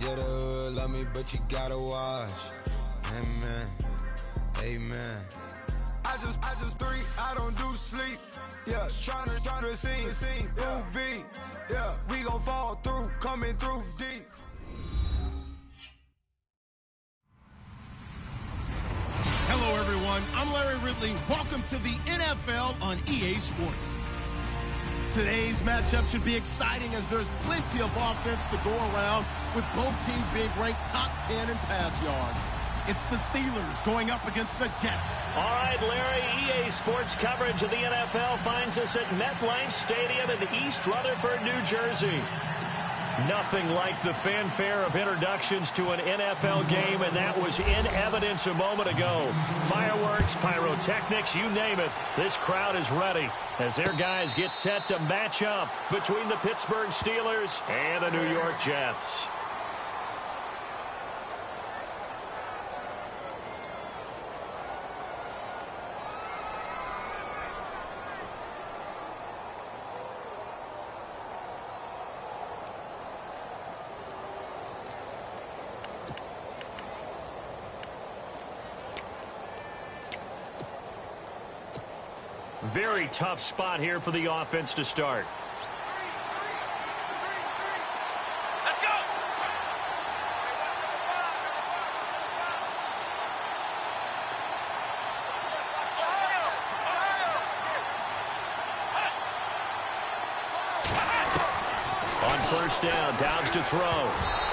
Yeah, the hood love me, but you gotta watch. Amen. Amen. I just three, I don't do sleep. Yeah, tryna see. UV. Yeah, we gon' fall through, coming through deep. Hello, everyone. I'm Larry Ridley. Welcome to the NFL on EA Sports. Today's matchup should be exciting as there's plenty of offense to go around, with both teams being ranked top 10 in pass yards. It's the Steelers going up against the Jets. All right, Larry, EA Sports coverage of the NFL finds us at MetLife Stadium in East Rutherford, New Jersey. Nothing like the fanfare of introductions to an NFL game, and that was in evidence a moment ago. Fireworks, pyrotechnics, you name it. This crowd is ready as their guys get set to match up between the Pittsburgh Steelers and the New York Jets. Very tough spot here for the offense to start. Let's go! On first down, Downs to throw.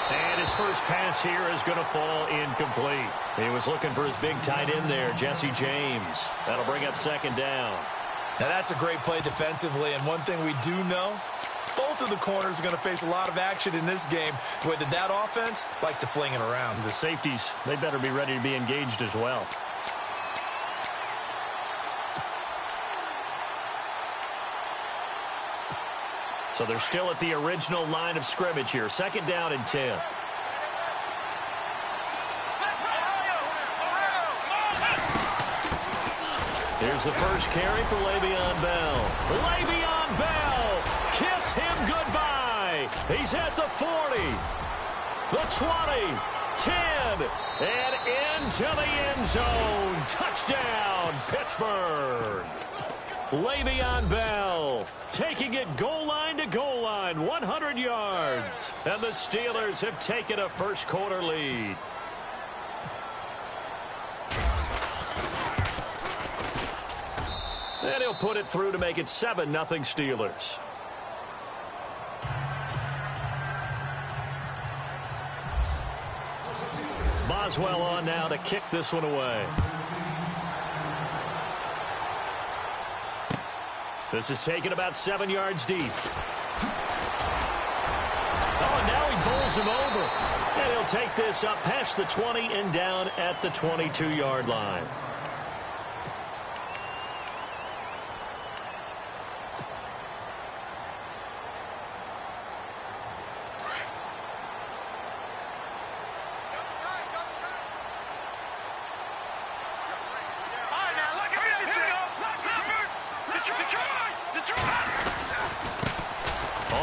And his first pass here is going to fall incomplete. He was looking for his big tight end there, Jesse James. That'll bring up second down. Now, that's a great play defensively, and one thing we do know, both of the corners are going to face a lot of action in this game, the way that offense likes to fling it around. The safeties, they better be ready to be engaged as well. So they're still at the original line of scrimmage here. Second down and 10. Here's the first carry for Le'Veon Bell. Le'Veon Bell, kiss him goodbye. He's at the 40, the 20, 10, and into the end zone. Touchdown, Pittsburgh. Le'Veon Bell taking it goal line to goal line, 100 yards. And the Steelers have taken a first quarter lead. And he'll put it through to make it 7-0 Steelers. Boswell on now to kick this one away. This is taken about 7 yards deep. Oh, and now he bowls him over. And he'll take this up past the 20 and down at the 22-yard line.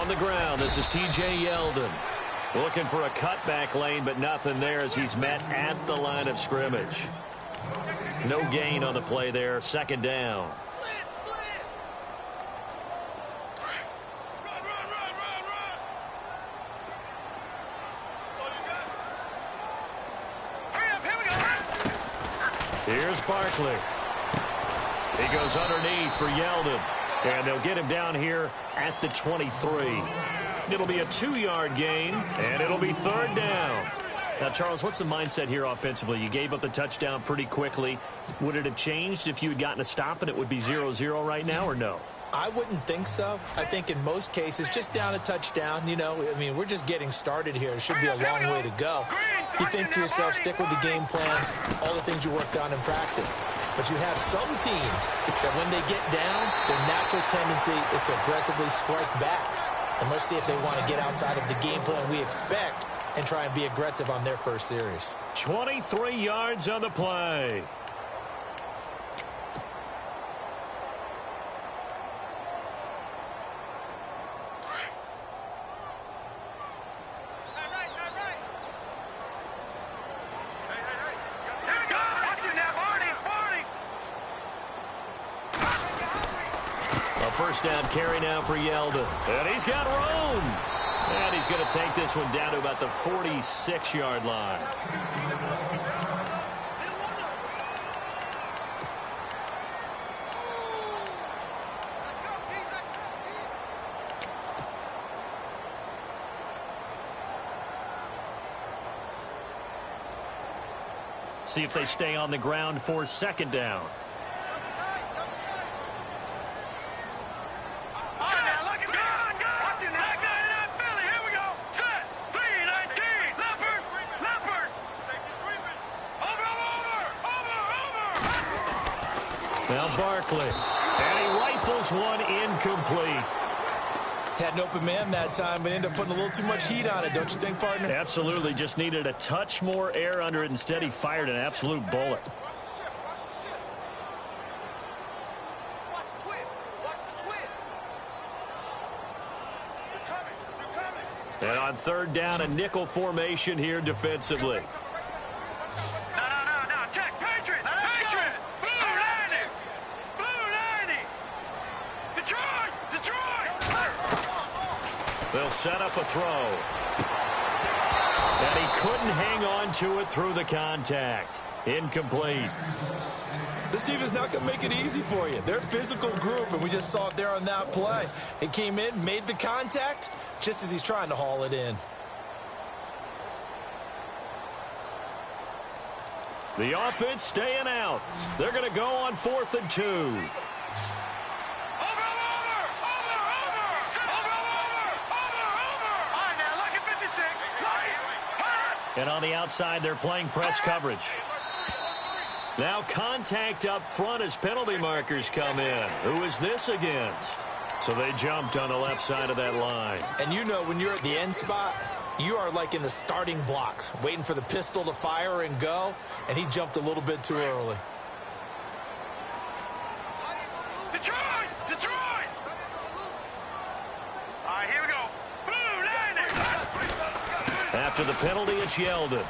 On the ground, this is T.J. Yeldon. Looking for a cutback lane, but nothing there as he's met at the line of scrimmage. No gain on the play there. Second down. Here's Barkley. He goes underneath for Yeldon. And they'll get him down here at the 23. It'll be a 2-yard gain, and it'll be third down. Now, Charles, what's the mindset here offensively? You gave up the touchdown pretty quickly. Would it have changed if you had gotten a stop and it would be 0-0 right now, or no? I wouldn't think so. I think in most cases, just down a touchdown, you know, I mean, we're just getting started here. It should be a long way to go. You think to yourself, stick with the game plan, all the things you worked on in practice. But you have some teams that when they get down, their natural tendency is to aggressively strike back. And let's see if they want to get outside of the game plan we expect and try and be aggressive on their first series. 23 yards on the play. first down carry now for Yeldon. And he's got room. And he's going to take this one down to about the 46-yard line. See if they stay on the ground for second down. Now Barkley. And he rifles one incomplete. Had an open man that time, but ended up putting a little too much heat on it, don't you think, partner? Absolutely. Just needed a touch more air under it. Instead, he fired an absolute bullet. And on third down, a nickel formation here defensively. They'll set up a throw. And he couldn't hang on to it through the contact. Incomplete. This team is not going to make it easy for you. They're a physical group, and we just saw it there on that play. It came in, made the contact, just as he's trying to haul it in. The offense staying out. They're going to go on 4th and 2. And on the outside, they're playing press coverage. Now contact up front as penalty markers come in. Who is this against? So they jumped on the left side of that line. And you know when you're at the end spot, you are like in the starting blocks, waiting for the pistol to fire and go, and he jumped a little bit too early. Detroit! Detroit! All right, here we go. After the penalty, it's Yeldon.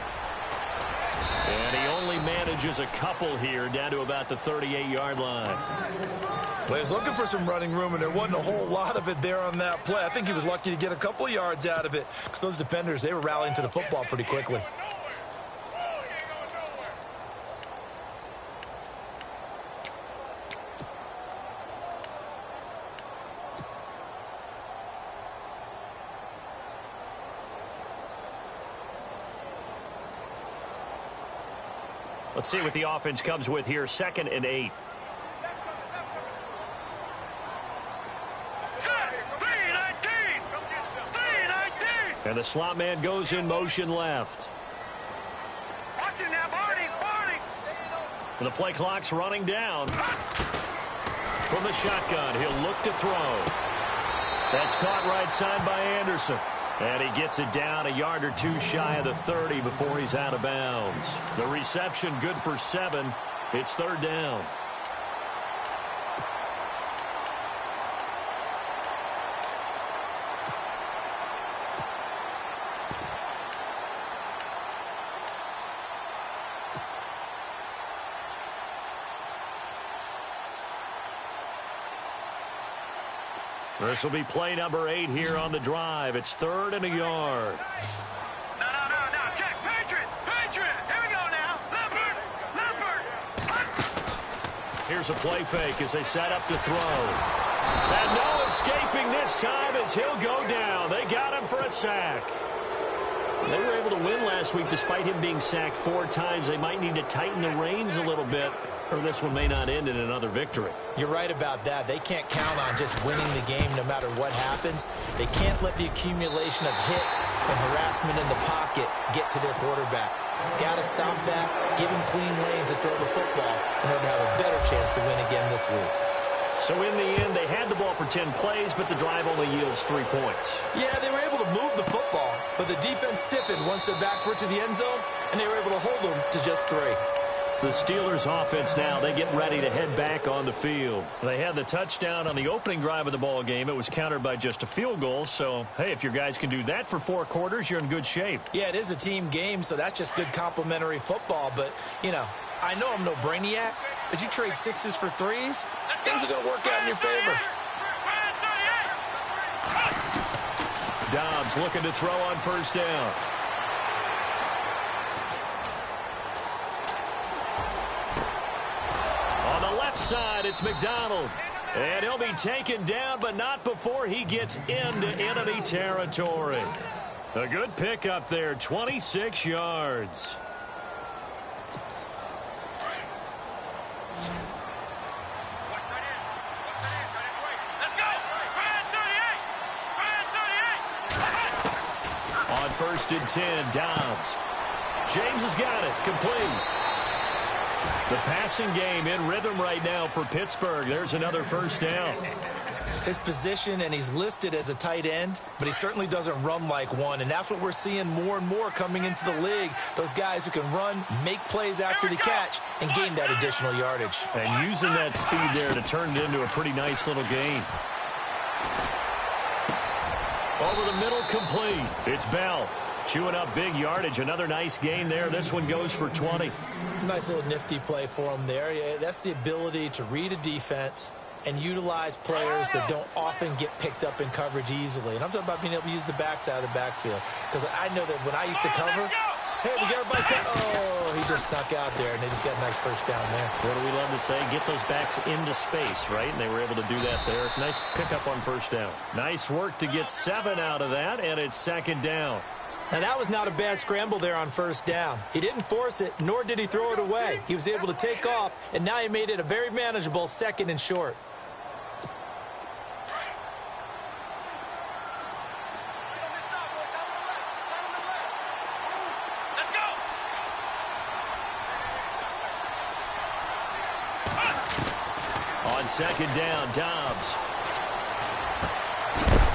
And he only manages a couple here down to about the 38-yard line. Well, he was looking for some running room, and there wasn't a whole lot of it there on that play. I think he was lucky to get a couple of yards out of it because those defenders, they were rallying to the football pretty quickly. Let's see what the offense comes with here. 2nd and 8. And the slot man goes in motion left. Watch it now, Barney, Barney. And the play clock's running down. From the shotgun, he'll look to throw. That's caught right side by Anderson. And he gets it down a yard or two shy of the 30 before he's out of bounds. The reception good for 7. It's 3rd down. This will be play number 8 here on the drive. It's 3rd and a yard. No, check, Patriot, here we go now. Leopard. Here's a play fake as they set up to throw. And no escaping this time as he'll go down. They got him for a sack. They were able to win last week despite him being sacked 4 times. They might need to tighten the reins a little bit, or this one may not end in another victory. You're right about that. They can't count on just winning the game no matter what happens. They can't let the accumulation of hits and harassment in the pocket get to their quarterback. Got to stop that, give him clean lanes to throw the football in order to have a better chance to win again this week. So in the end, they had the ball for 10 plays, but the drive only yields 3 points. Yeah, they were able to move the football, but the defense stiffened once their backs were to the end zone, and they were able to hold them to just 3. The Steelers offense now, they get ready to head back on the field. They had the touchdown on the opening drive of the ball game. It was countered by just a field goal. So, hey, if your guys can do that for 4 quarters, you're in good shape. Yeah, it is a team game, so that's just good complimentary football. But, you know, I know I'm no brainiac, but you trade 6s for 3s, things are going to work out in your favor. Dobbs looking to throw on first down. On the left side, it's McDonald. And he'll be taken down, but not before he gets into enemy territory. A good pickup there, 26 yards. On 1st and 10, Dobbs. James has got it, complete. The passing game in rhythm right now for Pittsburgh. There's another first down. His position, and he's listed as a tight end, but he certainly doesn't run like one, and that's what we're seeing more and more coming into the league. Those guys who can run, make plays after the catch, and gain that additional yardage. And using that speed there to turn it into a pretty nice little gain. Over the middle, complete. It's Bell. Chewing up big yardage. Another nice gain there. This one goes for 20. Nice little nifty play for him there. Yeah, that's the ability to read a defense and utilize players that don't often get picked up in coverage easily. And I'm talking about being able to use the backside of the backfield. Because I know that when I used to cover, hey, we got everybody cut. Oh, he just snuck out there, and they just got a nice first down there. What do we love to say? Get those backs into space, right? And they were able to do that there. Nice pickup on first down. Nice work to get 7 out of that, and it's 2nd down. Now, that was not a bad scramble there on first down. He didn't force it, nor did he throw it away. He was able to take off, and now he made it a very manageable 2nd and short. On 2nd down, Dobbs.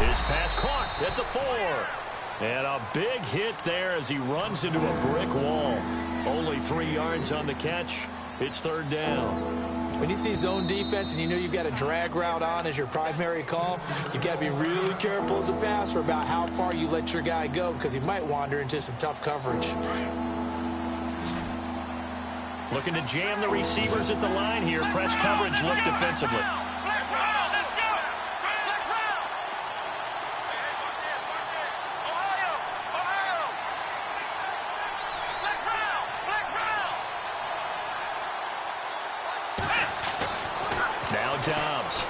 His pass caught at the 4. And a big hit there as he runs into a brick wall. Only 3 yards on the catch. It's 3rd down. When you see zone defense and you know you've got a drag route on as your primary call, you've got to be really careful as a passer about how far you let your guy go because he might wander into some tough coverage. Looking to jam the receivers at the line here. Press coverage look defensively. Dobbs.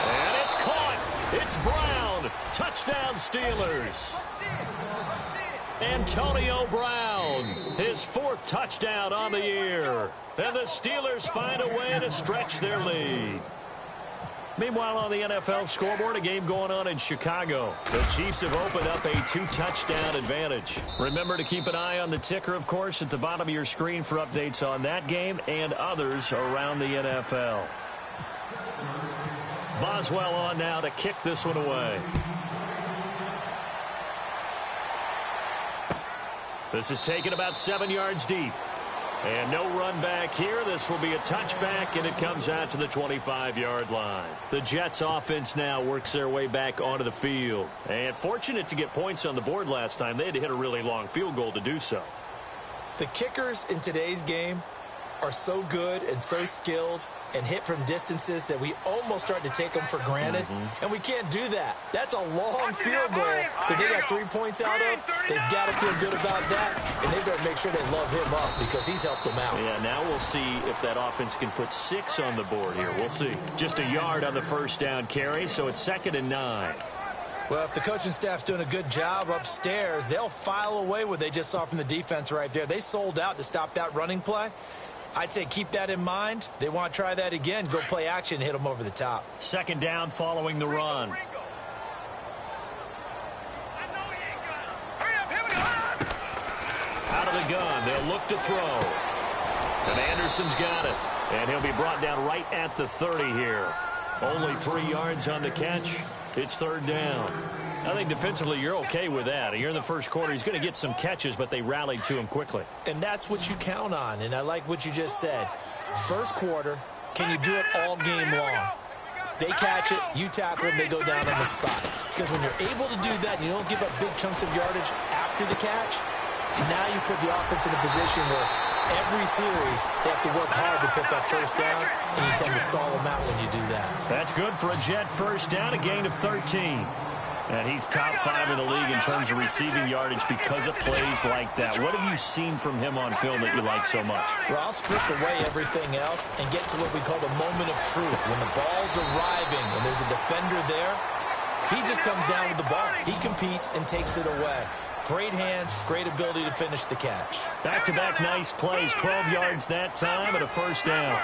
And it's caught. It's Brown. Touchdown Steelers. Antonio Brown, his 4th touchdown on the year. And the Steelers find a way to stretch their lead. Meanwhile, on the NFL scoreboard, a game going on in Chicago. The Chiefs have opened up a 2-touchdown advantage. Remember to keep an eye on the ticker, of course, at the bottom of your screen for updates on that game and others around the NFL. Boswell on now to kick this one away. This is taken about 7 yards deep. And no run back here. This will be a touchback, and it comes out to the 25-yard line. The Jets offense now works their way back onto the field. And fortunate to get points on the board last time. They had to hit a really long field goal to do so. The kickers in today's game are so good and so skilled and hit from distances that we almost start to take them for granted. And we can't do that. That's a long field goal that they got 3 points out of. They've got to feel good about that, and they better make sure they love him up because he's helped them out. Yeah, now we'll see if that offense can put 6 on the board here. We'll see. Just a yard on the first down carry, so it's 2nd and 9. Well, if the coaching staff's doing a good job upstairs, they'll file away what they just saw from the defense right there. They sold out to stop that running play. I'd say keep that in mind. They want to try that again. Go play action, hit them over the top. 2nd down following the run. Out of the gun. They'll look to throw. And Anderson's got it. And he'll be brought down right at the 30 here. Only 3 yards on the catch. It's 3rd down. I think defensively you're okay with that. Here in the first quarter, he's going to get some catches, but they rallied to him quickly. And that's what you count on, and I like what you just said. First quarter, can you do it all game long? They catch it, you tackle them, they go down on the spot. Because when you're able to do that and you don't give up big chunks of yardage after the catch, now you put the offense in a position where every series they have to work hard to pick up first downs, and you tend to stall them out when you do that. That's good for a Jet first down, a gain of 13. And he's top 5 in the league in terms of receiving yardage because of plays like that. What have you seen from him on film that you like so much? Well, I'll strip away everything else and get to what we call the moment of truth. When the ball's arriving and there's a defender there, he just comes down with the ball. He competes and takes it away. Great hands, great ability to finish the catch. Back-to-back nice plays, 12 yards that time and a first down.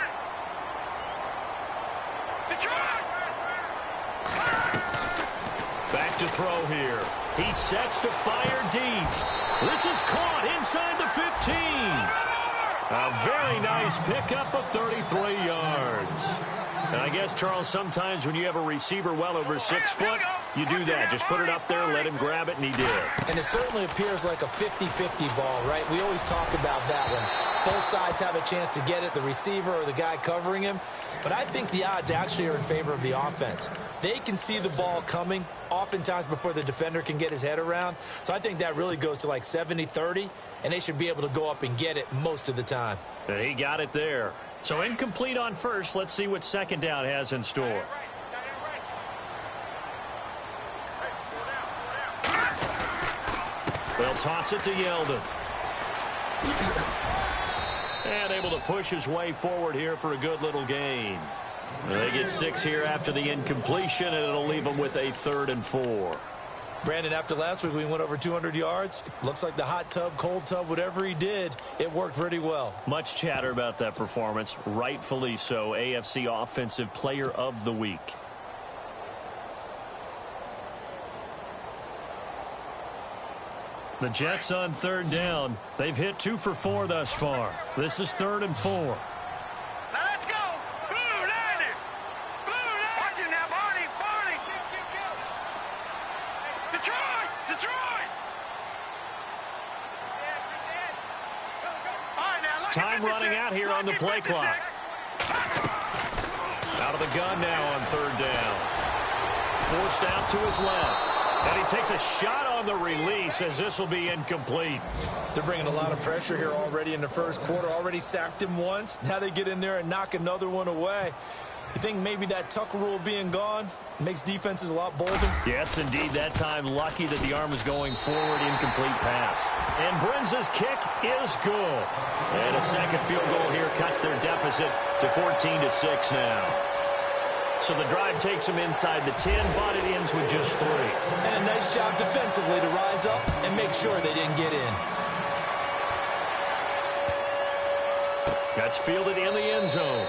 Back to throw here. He sets to fire deep. This is caught inside the 15. A very nice pickup of 33 yards. And I guess, Charles, sometimes when you have a receiver well over 6 foot, you do that. Just put it up there, let him grab it, and he did. And it certainly appears like a 50-50 ball, right? We always talk about that when both sides have a chance to get it, the receiver or the guy covering him. But I think the odds actually are in favor of the offense. They can see the ball coming oftentimes before the defender can get his head around. So I think that really goes to like 70-30, and they should be able to go up and get it most of the time. And he got it there. So incomplete on first. Let's see what second down has in store. They'll toss it to Yeldon. And able to push his way forward here for a good little gain. They get 6 here after the incompletion, and it'll leave them with a 3rd and 4. Brandon, after last week we went over 200 yards. Looks like the hot tub, cold tub, whatever he did, it worked pretty well. Much chatter about that performance. Rightfully so. AFC Offensive Player of the Week. The Jets on 3rd down. They've hit 2 for 4 thus far. This is 3rd and 4. Now let's go. Blue Lightning. Blue Lightning. Watch it now, Barney. Barney. Detroit. Detroit. All right, now look. Time running out here on the play clock. Out of the gun now on 3rd down. Forced out to his left. And he takes a shot on the release as this will be incomplete. They're bringing a lot of pressure here already in the first quarter. Already sacked him once. Now they get in there and knock another one away. You think maybe that Tucker rule being gone makes defenses a lot bolder? Yes, indeed. That time lucky that the arm was going forward. Incomplete pass. And Brinza's kick is good. And a second field goal here cuts their deficit to 14-6 now. So the drive takes them inside the 10, but it ends with just 3. And a nice job defensively to rise up and make sure they didn't get in. That's fielded in the end zone.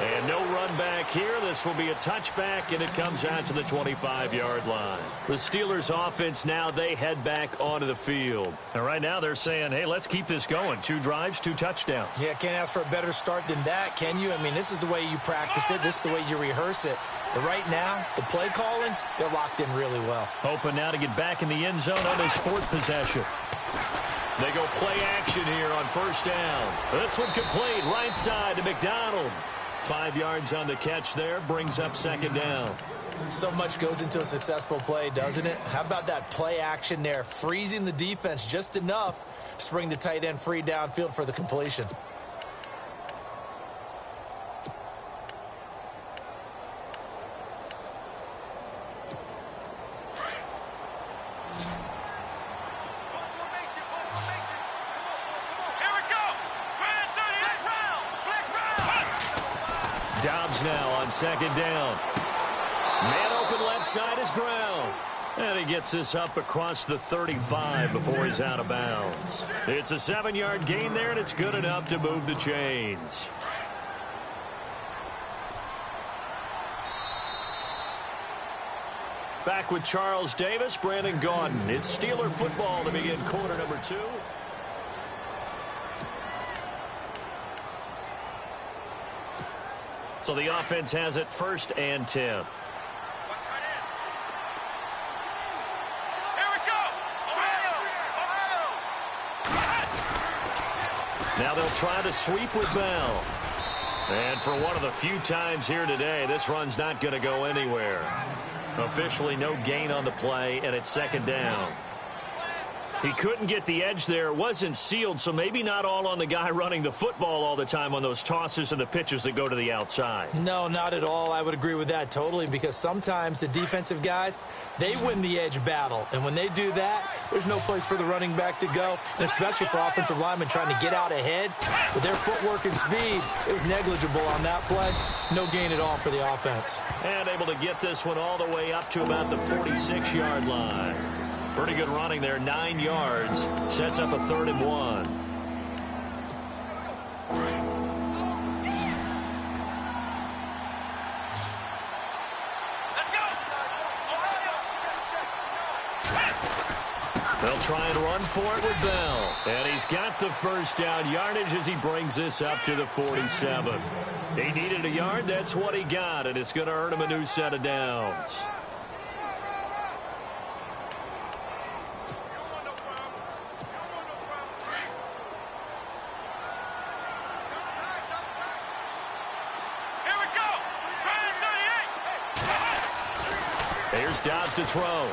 And no run back here. This will be a touchback, and it comes out to the 25-yard line. The Steelers offense now, they head back onto the field. And right now they're saying, hey, let's keep this going. 2 drives, 2 touchdowns. Yeah, can't ask for a better start than that, can you? I mean, this is the way you practice it. This is the way you rehearse it. But right now, the play calling, they're locked in really well. Hoping now to get back in the end zone on his 4th possession. They go play action here on 1st down. This one complete right side to McDonald. 5 yards on the catch there, brings up 2nd down. So much goes into a successful play, doesn't it? How about that play action there, freezing the defense just enough to bring the tight end free downfield for the completion. Dobbs now on 2nd down. Man open left side is Brown. And he gets this up across the 35 before he's out of bounds. It's a 7-yard gain there, and it's good enough to move the chains. Back with Charles Davis, Brandon Gaudin. It's Steeler football to begin quarter number 2. So the offense has it 1st and 10. Here we go. Now they'll try to sweep with Bell. And for one of the few times here today, this run's not going to go anywhere. Officially no gain on the play, and it's 2nd down. He couldn't get the edge there. It wasn't sealed, so maybe not all on the guy running the football all the time on those tosses and the pitches that go to the outside. No, not at all. I would agree with that totally, because sometimes the defensive guys, they win the edge battle. And when they do that, there's no place for the running back to go, and especially for offensive linemen trying to get out ahead. With their footwork and speed, it was negligible on that play. No gain at all for the offense. And able to get this one all the way up to about the 46-yard line. Pretty good running there, 9 yards. Sets up a 3rd and 1. They'll try and run for it with Bell. And he's got the first down yardage as he brings this up to the 47. He needed a yard. That's what he got, and it's going to earn him a new set of downs. Here's Dobbs to throw.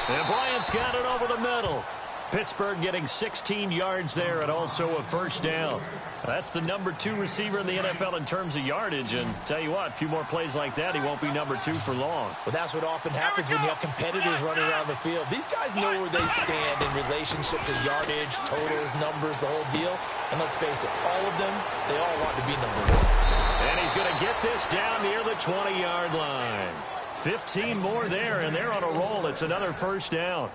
And Bryant's got it over the middle. Pittsburgh getting 16 yards there and also a first down. That's the number 2 receiver in the NFL in terms of yardage. And tell you what, a few more plays like that, he won't be number 2 for long. Well, that's what often happens when you have competitors running around the field. These guys know where they stand in relationship to yardage, totals, numbers, the whole deal. And let's face it, all of them, they all want to be number 1. And he's going to get this down near the 20-yard line. 15 more there, and they're on a roll. It's another first down.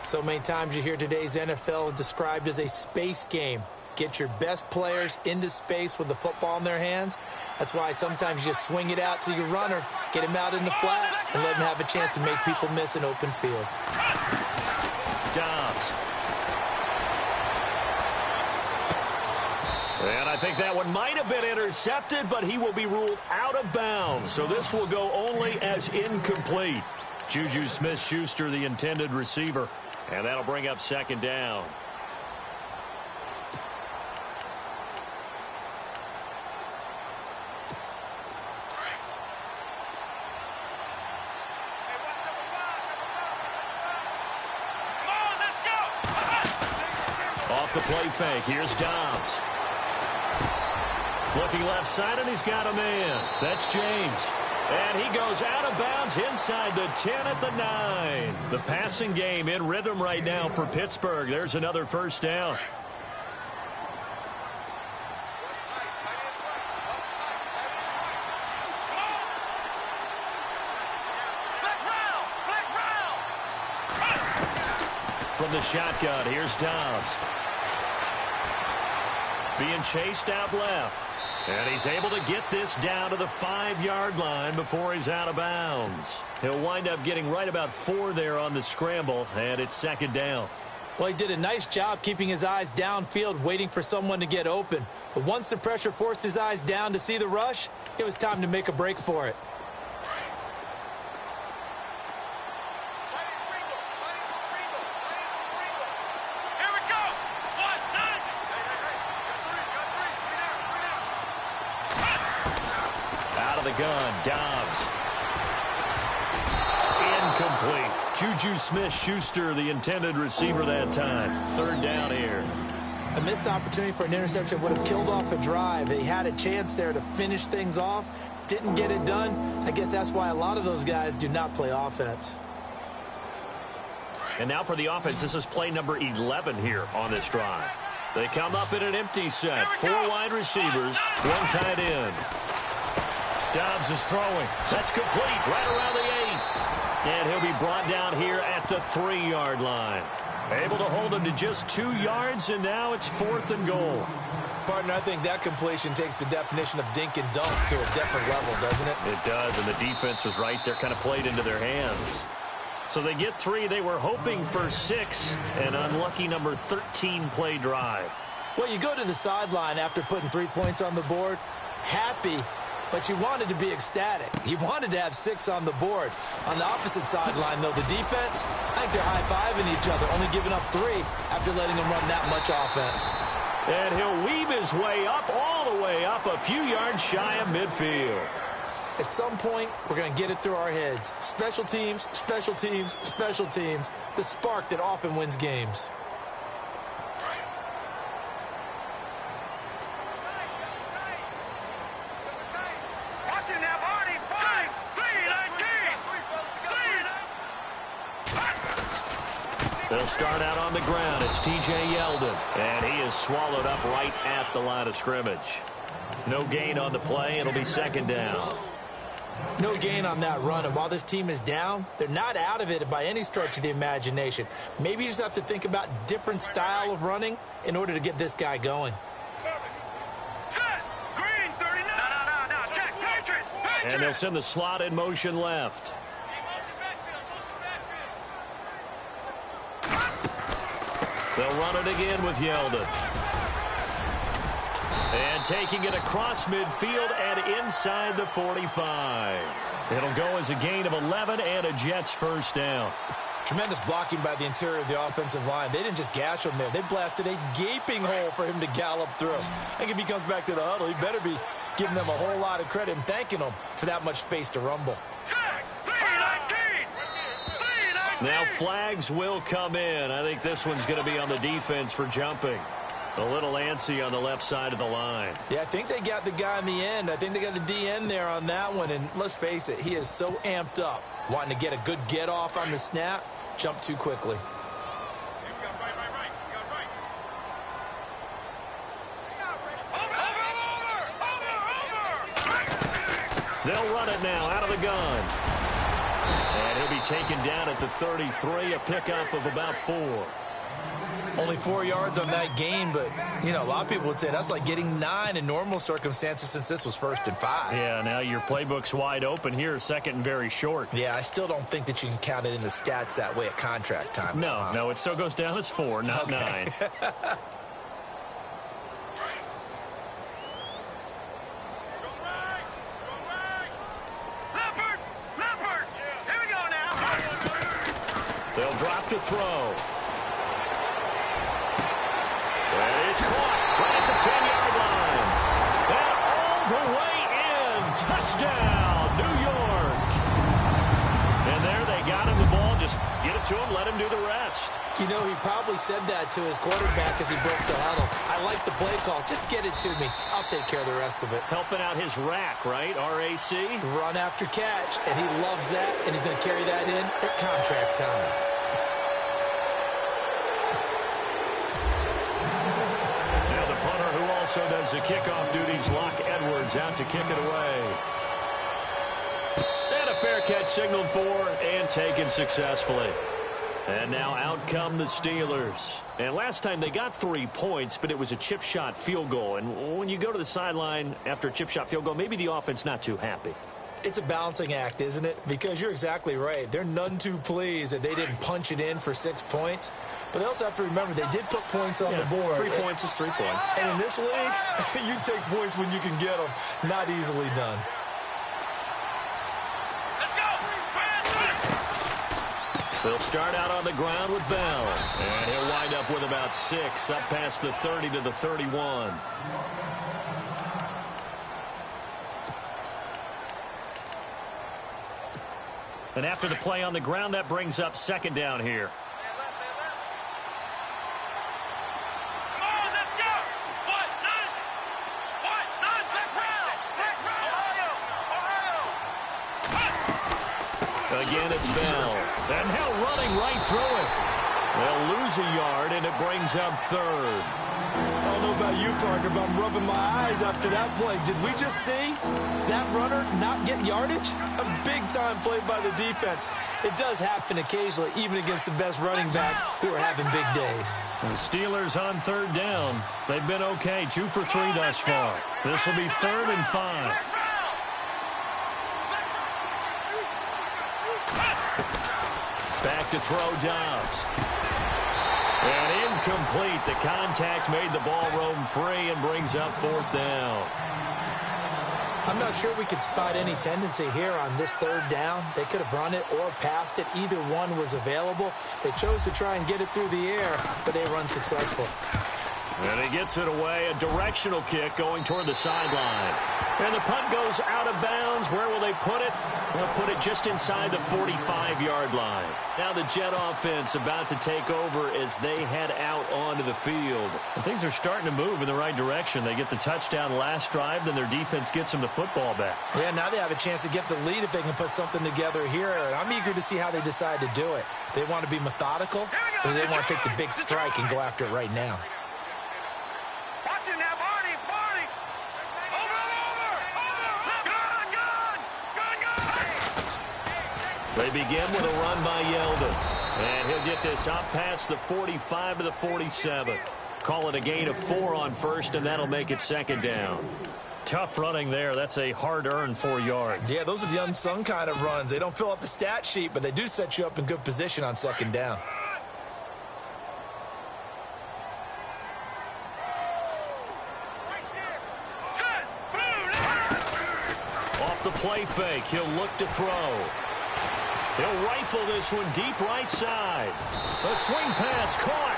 So many times you hear today's NFL described as a space game. Get your best players into space with the football in their hands. That's why sometimes you swing it out to your runner, get him out in the flat, and let him have a chance to make people miss an open field. Dobbs. And I think that one might have been intercepted, but he will be ruled out of bounds. So this will go only as incomplete. Juju Smith-Schuster, the intended receiver. And that'll bring up second down. Off the play fake, here's Dobbs. Looking left side, and he's got a man. That's James. And he goes out of bounds inside the 10 at the 9. The passing game in rhythm right now for Pittsburgh. There's another first down. From the shotgun, here's Dobbs. Being chased out left. And he's able to get this down to the 5-yard line before he's out of bounds. He'll wind up getting right about 4 there on the scramble, and it's second down. Well, he did a nice job keeping his eyes downfield, waiting for someone to get open. But once the pressure forced his eyes down to see the rush, it was time to make a break for it. Gun, Dobbs. Incomplete. Juju Smith-Schuster, the intended receiver that time. Third down here. A missed opportunity for an interception would have killed off a drive. He had a chance there to finish things off. Didn't get it done. I guess that's why a lot of those guys do not play offense. And now for the offense, this is play number 11 here on this drive. They come up in an empty set. 4 wide receivers, 1 tight end. Dobbs is throwing. That's complete right around the 8. And he'll be brought down here at the 3-yard line. Able to hold him to just 2 yards, and now it's 4th and goal. Partner, I think that completion takes the definition of dink and dunk to a different level, doesn't it? It does, and the defense was right there, kind of played into their hands. So they get 3. They were hoping for 6, an unlucky number 13 play drive. Well, you go to the sideline after putting 3 points on the board, happy, but you wanted to be ecstatic. You wanted to have 6 on the board. On the opposite sideline, though, the defense, I think they're high-fiving each other, only giving up 3 after letting them run that much offense. And he'll weave his way up, all the way up, a few yards shy of midfield. At some point, we're going to get it through our heads. Special teams, special teams, special teams. The spark that often wins games. Watching that body. 3-19. They'll start out on the ground. It's T.J. Yeldon, and he is swallowed up right at the line of scrimmage. No gain on the play. It'll be second down. No gain on that run, and while this team is down, they're not out of it by any stretch of the imagination. Maybe you just have to think about different style of running in order to get this guy going. Set. Green, 39. No. Check. Patriot. And they'll send the slot in motion left. They'll run it again with Yeldon. And taking it across midfield and inside the 45. It'll go as a gain of 11 and a Jets first down. Tremendous blocking by the interior of the offensive line. They didn't just gash him there. They blasted a gaping hole for him to gallop through. I think if he comes back to the huddle, he better be giving them a whole lot of credit and thanking them for that much space to rumble. Now flags will come in. I think this one's going to be on the defense for jumping. A little antsy on the left side of the line. Yeah, I think they got the guy in the end. I think they got the DN there on that one. And let's face it, he is so amped up, wanting to get a good get off on the snap, jump too quickly. They'll run it now out of the gun. And he'll be taken down at the 33, a pickup of about 4. Only 4 yards on that gain, but, you know, a lot of people would say that's like getting 9 in normal circumstances since this was 1st and 5. Yeah, now your playbook's wide open here, second and very short. Yeah, I still don't think that you can count it in the stats that way at contract time. No, it still goes down as 4, not 9. Leopard! Here we go now! They'll drop to throw. And it's caught right at the 10-yard line. And all the way in. Touchdown, New York. And there they got him the ball. Just get it to him, let him do the rest. You know, he probably said that to his quarterback as he broke the huddle. I like the play call. Just get it to me. I'll take care of the rest of it. Helping out his rack, right? RAC. Run after catch, and he loves that, and he's going to carry that in at contract time. Also does the kickoff duties. Locke Edwards out to kick it away. And a fair catch signaled for and taken successfully. And now out come the Steelers. And last time they got 3 points, but it was a chip shot field goal. And when you go to the sideline after a chip shot field goal, maybe the offense not too happy. It's a balancing act, isn't it? Because you're exactly right. They're none too pleased that they didn't punch it in for 6 points. But they also have to remember they did put points on the board. 3 points is 3 points. And in this league, you take points when you can get them. Not easily done. Let's go! They'll start out on the ground with Bell. And he'll wind up with about 6, up past the 30 to the 31. And after the play on the ground, that brings up second down here. Again, it's Bell. And now running right through it. They'll lose a yard, and it brings up third. I don't know about you, partner, but I'm rubbing my eyes after that play. Did we just see that runner not get yardage? A big-time play by the defense. It does happen occasionally, even against the best running backs who are having big days. The Steelers on third down. They've been okay, 2 for 3 thus far. This will be 3rd and 5. Back to throw Dobbs. And incomplete. The contact made the ball roam free and brings up 4th down. I'm not sure we could spot any tendency here on this 3rd down. They could have run it or passed it. Either one was available. They chose to try and get it through the air, but they were unsuccessful. And he gets it away. A directional kick going toward the sideline. And the punt goes out out of bounds. Where will they put it? They'll put it just inside the 45-yard line. Now the Jet offense about to take over as they head out onto the field. And things are starting to move in the right direction. They get the touchdown last drive, then their defense gets them the football back. Yeah, now they have a chance to get the lead if they can put something together here. And I'm eager to see how they decide to do it. They want to be methodical, or they want to take the big strike and go after it right now. Watch it now, Barney. They begin with a run by Yeldon. And he'll get this up past the 45 to the 47. Call it a gain of 4 on first, and that'll make it second down. Tough running there. That's a hard-earned 4 yards. Yeah, those are the unsung kind of runs. They don't fill up the stat sheet, but they do set you up in good position on second down. Off the play fake, he'll look to throw. He'll rifle this one deep right side. A swing pass caught.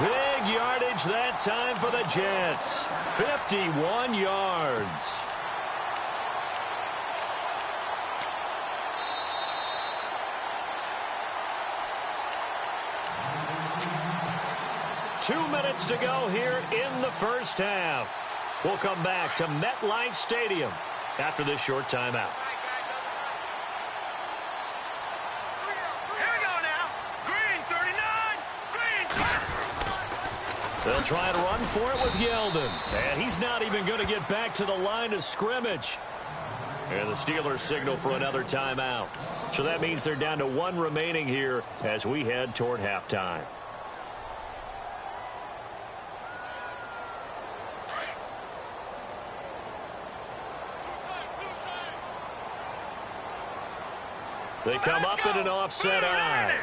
Big yardage that time for the Jets. 51 yards. Two minutes to go here in the first half. We'll come back to MetLife Stadium after this short timeout. They'll try and run for it with Yeldon. And he's not even going to get back to the line of scrimmage. And the Steelers signal for another timeout. So that means they're down to 1 remaining here as we head toward halftime. They come up in an offset eye.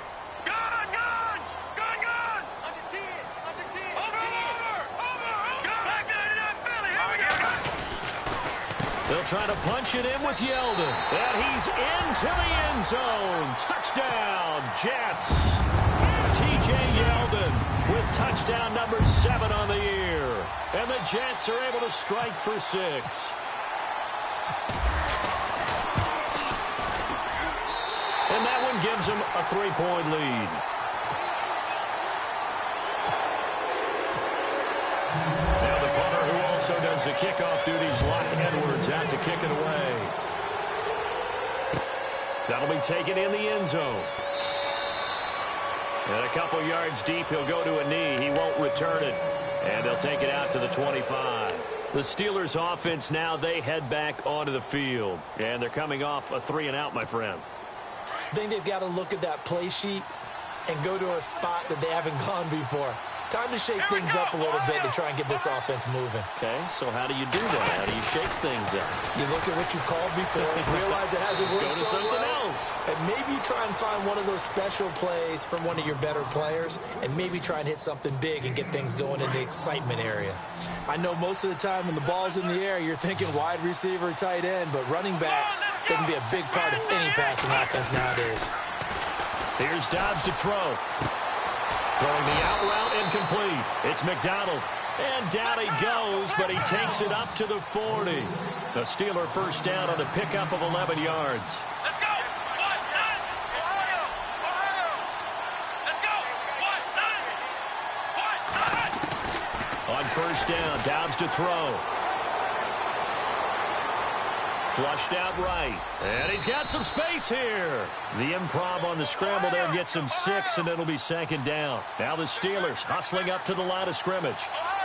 They'll try to punch it in with Yeldon. And he's into the end zone. Touchdown, Jets. T.J. Yeldon with touchdown number 7 on the year. And the Jets are able to strike for 6. And that one gives them a 3-point lead. Now the punter, who also does the kickoff duties, Locke Edwards, out to kick it away. That'll be taken in the end zone. And a couple yards deep, he'll go to a knee. He won't return it. And they'll take it out to the 25. The Steelers offense now, they head back onto the field. And they're coming off a 3-and-out, my friend. I think they've got to look at that play sheet and go to a spot that they haven't gone before. Time to shake things up a little bit to try and get this offense moving. Okay, so how do you do that? How do you shake things up? You look at what you called before, realize it hasn't worked so so something well, else. and maybe try and find one of those special plays from one of your better players, and maybe try and hit something big and get things going in the excitement area. I know most of the time when the ball's in the air, you're thinking wide receiver, tight end, but running backs, they can be a big part of any passing offense nowadays. Here's Dobbs to throw. Throwing the out route incomplete. It's McDonald. And down he goes, but he takes it up to the 40. The Steeler first down on the pickup of 11 yards. Let's go! Watch that! Ohio! Ohio! Let's go! Watch that! Watch that! On first down, Dobbs to throw. Flushed out right. And he's got some space here. The improv on the scramble there gets him 6, and it'll be second down. Now the Steelers hustling up to the line of scrimmage.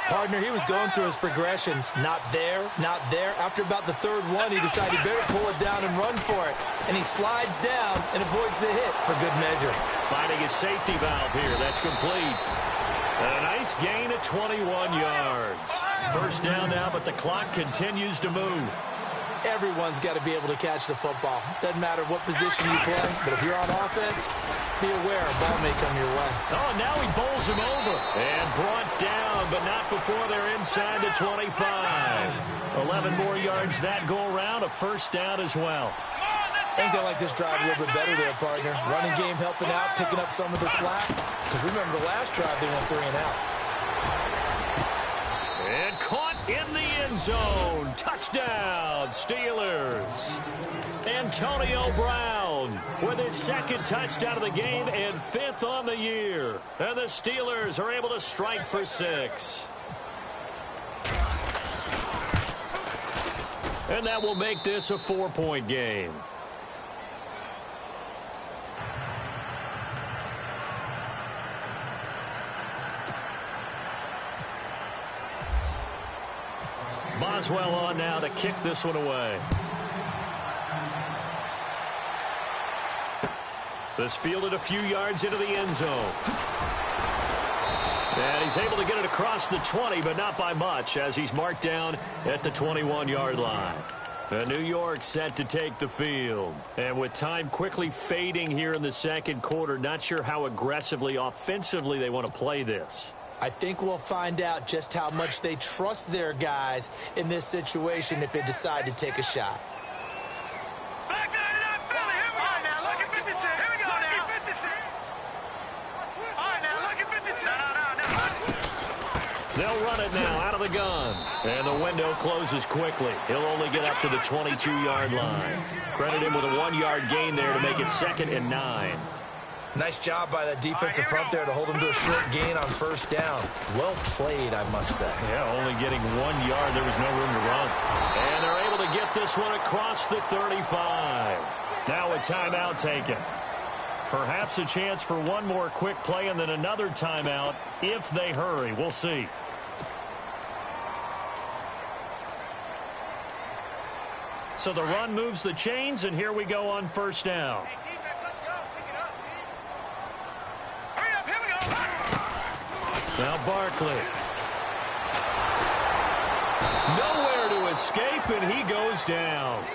Partner, he was going through his progressions. Not there, not there. After about the third one, he decided he better pull it down and run for it. And he slides down and avoids the hit for good measure. Finding his safety valve here. That's complete. And a nice gain at 21 yards. First down now, but the clock continues to move. Everyone's got to be able to catch the football. Doesn't matter what position you play, but if you're on offense, be aware a ball may come your way. Oh, now he bowls him over. And brought down, but not before they're inside the 25. 11 more yards that go around, a first down as well. I think they like this drive a little bit better there, partner. Running game helping out, picking up some of the slack. Because remember, the last drive they went 3-and-out. And caught in the end zone. Touchdown, Steelers. Antonio Brown with his second touchdown of the game and 5th on the year. And the Steelers are able to strike for 6. And that will make this a 4-point game. Boswell on now to kick this one away. This fielded a few yards into the end zone. And he's able to get it across the 20, but not by much, as he's marked down at the 21-yard line. And New York set to take the field. And with time quickly fading here in the second quarter, not sure how aggressively, offensively they want to play this. I think we'll find out just how much they trust their guys in this situation if they decide to take a shot. They'll run it now out of the gun. And the window closes quickly. He'll only get up to the 22-yard line. Credit him with a 1-yard gain there to make it 2nd and 9. Nice job by that defensive front there to hold him to a short gain on 1st down. Well played, I must say. Yeah, only getting 1 yard. There was no room to run. And they're able to get this one across the 35. Now a timeout taken. Perhaps a chance for one more quick play and then another timeout if they hurry. We'll see. So the run moves the chains, and here we go on 1st down. Now Barkley. Nowhere to escape, and he goes down.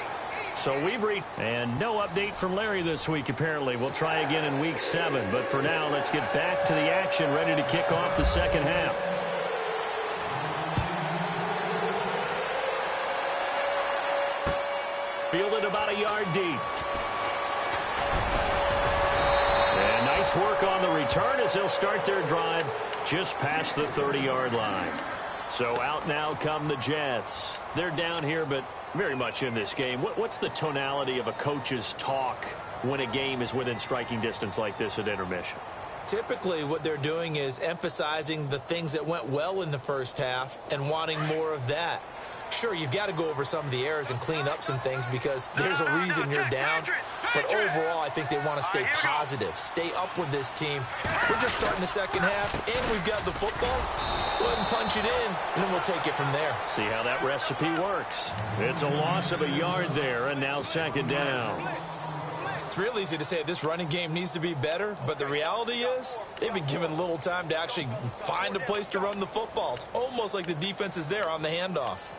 So we've reached, and no update from Larry this week, apparently. We'll try again in week 7. But for now, let's get back to the action, ready to kick off the second half. Fielded about a yard deep. And nice work on the return as they'll start their drive just past the 30-yard line. So out now come the Jets. They're down here, but very much in this game. What's the tonality of a coach's talk when a game is within striking distance like this at intermission? Typically, what they're doing is emphasizing the things that went well in the first half and wanting more of that. Sure, you've got to go over some of the errors and clean up some things because there's a reason you're down. But overall, I think they want to stay positive, stay up with this team. We're just starting the second half, and we've got the football. Let's go ahead and punch it in, and then we'll take it from there. See how that recipe works. It's a loss of a yard there, and now 2nd down. It's real easy to say this running game needs to be better, but the reality is they've been given little time to actually find a place to run the football. It's almost like the defense is there on the handoff.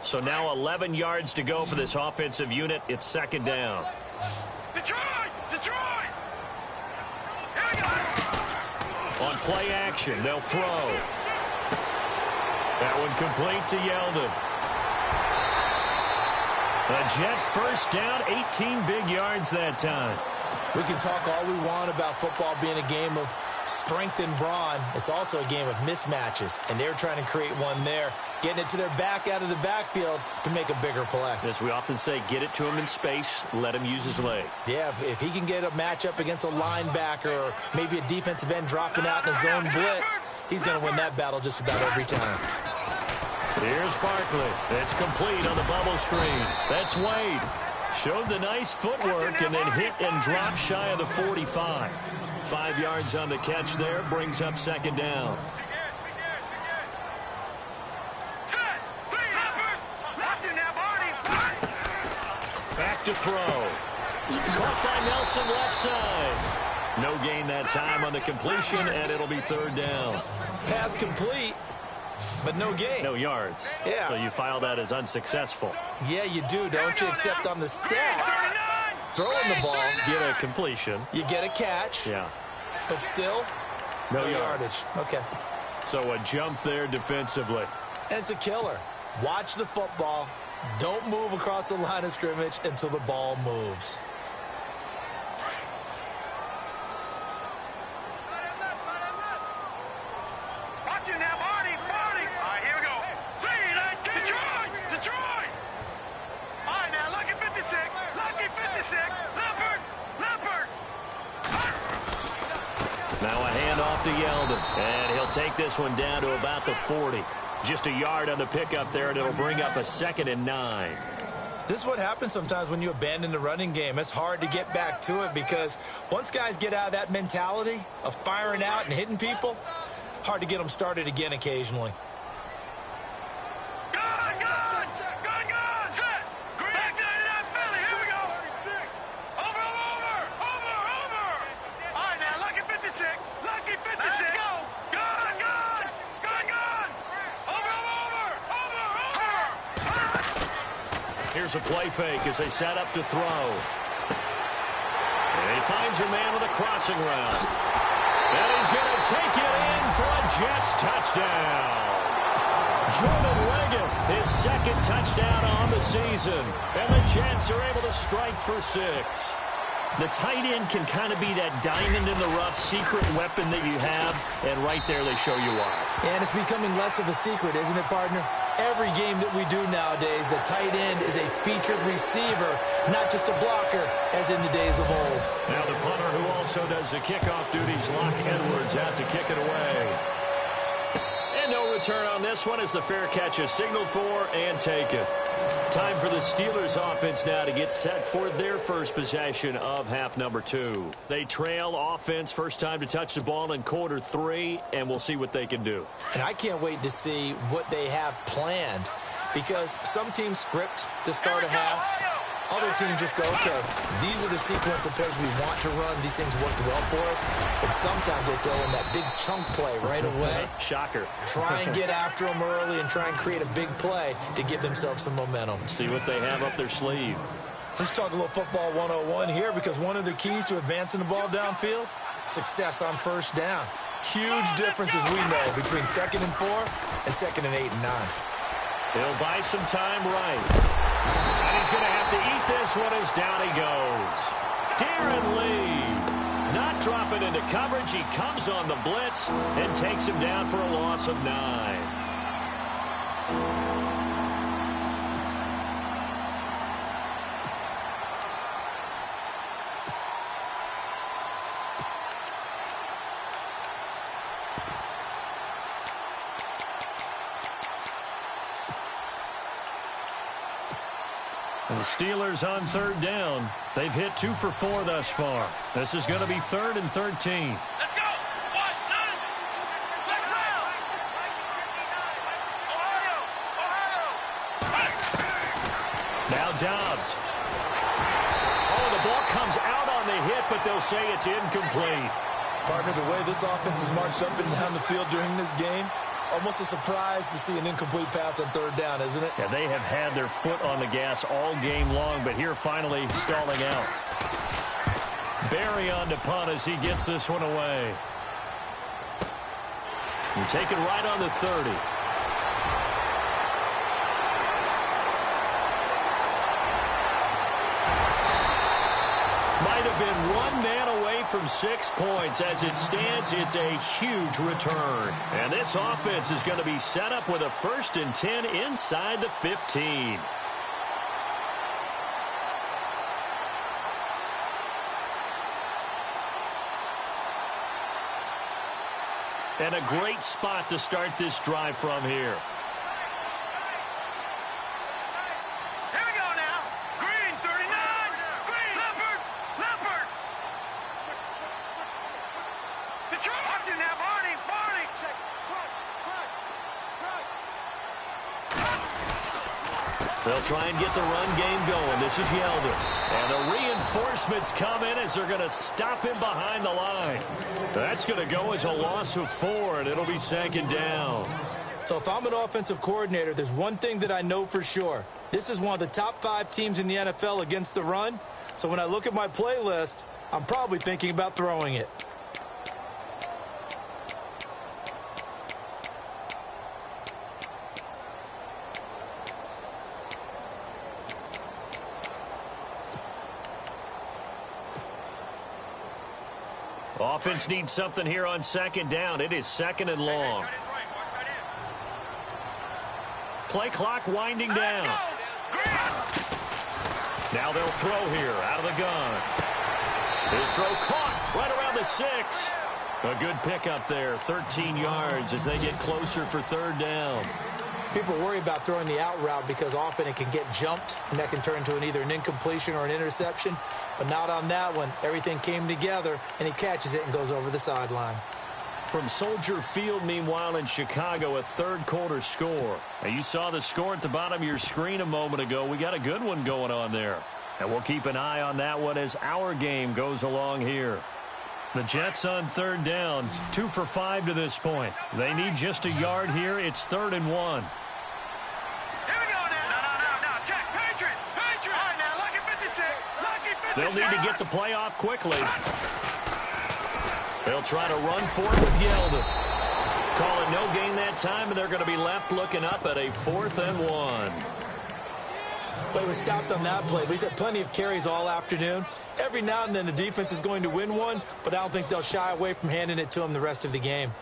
So now 11 yards to go for this offensive unit. It's 2nd down. Detroit! Here we go! On play action, they'll throw. That one complete to Yeldon. A Jet 1st down, 18 big yards that time. We can talk all we want about football being a game of strength and brawn. It's also a game of mismatches, and they're trying to create one there, getting it to their back out of the backfield to make a bigger play. As we often say, get it to him in space, let him use his leg. Yeah, if he can get a matchup against a linebacker or maybe a defensive end dropping out in a zone blitz, he's going to win that battle just about every time. Here's Barkley. It's complete on the bubble screen. That's Wade. Showed the nice footwork and then hit and dropped shy of the 45. 5 yards on the catch there, brings up 2nd down. Back to throw. Caught by Nelson left side. No gain that time on the completion, and it'll be 3rd down. Pass complete, but no gain. No yards. Yeah. So you file that as unsuccessful. Yeah, you do, don't you? Except on the stats, throwing the ball, Get a completion. you get a catch, Yeah. but still No yardage. Okay. So a jump there defensively. And it's a killer. Watch the football. Don't move across the line of scrimmage until the ball moves. off to Yeldon. And he'll take this one down to about the 40. Just a yard on the pickup there, and it'll bring up a 2nd and 9. This is what happens sometimes when you abandon the running game. It's hard to get back to it because once guys get out of that mentality of firing out and hitting people, hard to get them started again occasionally. Here's a play fake as they set up to throw. And he finds a man with a crossing route. And he's going to take it in for a Jets touchdown. Jordan Leggett, his 2nd touchdown on the season. And the Jets are able to strike for 6. The tight end can kind of be that diamond in the rough secret weapon that you have. And right there they show you why. And it's becoming less of a secret, isn't it, partner? Every game that we do nowadays, the tight end is a featured receiver, not just a blocker, as in the days of old. Now the punter who also does the kickoff duties, Locke Edwards, out to kick it away. And no return on this one as the fair catch is signaled for and taken. Time for the Steelers offense now to get set for their first possession of half number 2. They trail offense, first time to touch the ball in quarter 3, and we'll see what they can do. And I can't wait to see what they have planned because some teams script to start a half. Other teams just go, okay, these are the sequence of plays we want to run. These things worked well for us. And sometimes they throw in that big chunk play right away. Shocker. Try and get after them early and try and create a big play to give themselves some momentum. See what they have up their sleeve. Let's talk a little football 101 here because one of the keys to advancing the ball downfield, success on first down. Huge difference, as we know, between 2nd and 4 and 2nd and 8 and 9. He'll buy some time right. And he's going to have to eat this one as down he goes. Darren Lee not dropping into coverage. He comes on the blitz and takes him down for a loss of 9. The Steelers on 3rd down. They've hit 2 for 4 thus far. This is going to be 3rd and 13. Let's go! 1, 9. Let's round! Ohio! Now Dobbs. Oh, the ball comes out on the hit, but they'll say it's incomplete. Partner, the way this offense has marched up and down the field during this game, it's almost a surprise to see an incomplete pass on 3rd down, isn't it? Yeah, they have had their foot on the gas all game long, but here finally stalling out. Barry on to punt as he gets this one away. You take it right on the 30. Might have been one man away from 6 points. As it stands, it's a huge return. And this offense is going to be set up with a 1st and 10 inside the 15. And a great spot to start this drive from here. Here we go now. Green, 39. Green. Leopard. Detroit. Watch it now, Barney. Check. They'll try and get the run game going. This is Yeldon. And the reinforcements come in as they're going to stop him behind the line. That's going to go as a loss of 4, and it'll be 2nd down. So if I'm an offensive coordinator, there's one thing that I know for sure. This is one of the top 5 teams in the NFL against the run. So when I look at my playlist, I'm probably thinking about throwing it. Offense needs something here on 2nd down. It is 2nd and long. Play clock winding down. Now they'll throw here out of the gun. His throw caught right around the 6. A good pickup there, 13 yards as they get closer for third down. People worry about throwing the out route because often it can get jumped, and that can turn into either an incompletion or an interception. But not on that one. Everything came together, and he catches it and goes over the sideline. From Soldier Field, meanwhile, in Chicago, a third-quarter score. Now, you saw the score at the bottom of your screen a moment ago. We got a good one going on there. And we'll keep an eye on that one as our game goes along here. The Jets on third down, 2 for 5 to this point. They need just a yard here. It's 3rd and 1. They'll need to get the play off quickly. They'll try to run for it with Yeldon. Call it no gain that time, and they're going to be left looking up at a 4th and 1. Well, he was stopped on that play, but he's had plenty of carries all afternoon. Every now and then the defense is going to win one, but I don't think they'll shy away from handing it to him the rest of the game.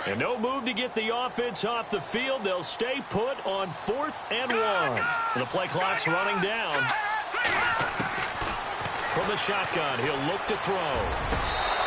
And no move to get the offense off the field. They'll stay put on 4th and 1. The play clock's running down. From the shotgun, he'll look to throw.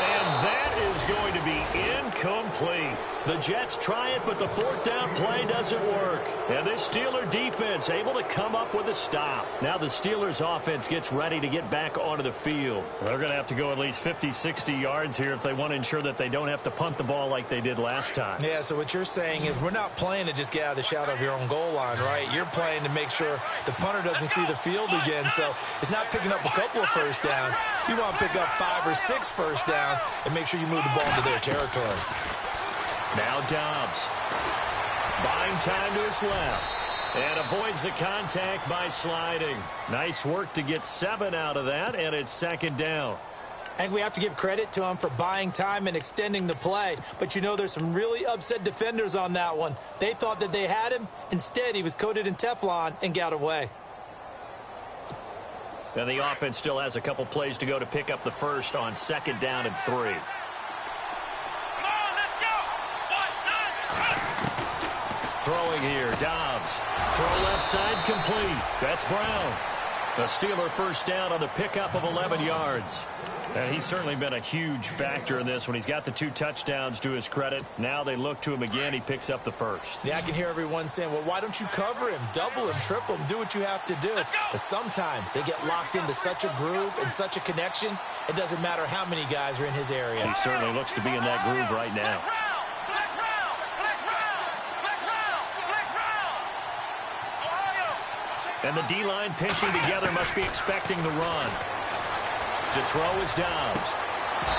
And that is going to be incomplete. The Jets try it, but the 4th down play doesn't work. And this Steeler defense able to come up with a stop. Now the Steelers offense gets ready to get back onto the field. They're going to have to go at least 50, 60 yards here if they want to ensure that they don't have to punt the ball like they did last time. Yeah, so what you're saying is we're not playing to just get out of the shadow of your own goal line, right? You're playing to make sure the punter doesn't see the field again. So it's not picking up a couple of first downs. You want to pick up 5 or 6 first downs and make sure you move the ball into their territory. Now Dobbs. Buying time to his left. And avoids the contact by sliding. Nice work to get 7 out of that, and it's 2nd down. I think we have to give credit to him for buying time and extending the play. But, you know, there's some really upset defenders on that one. They thought that they had him. Instead, he was coated in Teflon and got away. And the offense still has a couple plays to go to pick up the first on 2nd down and 3. Throwing here, Dobbs. Throw left side complete. That's Brown. The Steeler first down on the pickup of 11 yards. And he's certainly been a huge factor in this when he's got the 2 touchdowns to his credit. Now they look to him again. He picks up the first. Yeah, I can hear everyone saying, well, why don't you cover him, double him, triple him, do what you have to do. But sometimes they get locked into such a groove and such a connection, it doesn't matter how many guys are in his area. He certainly looks to be in that groove right now. And the D-line pinching together must be expecting the run. To throw is Dobbs.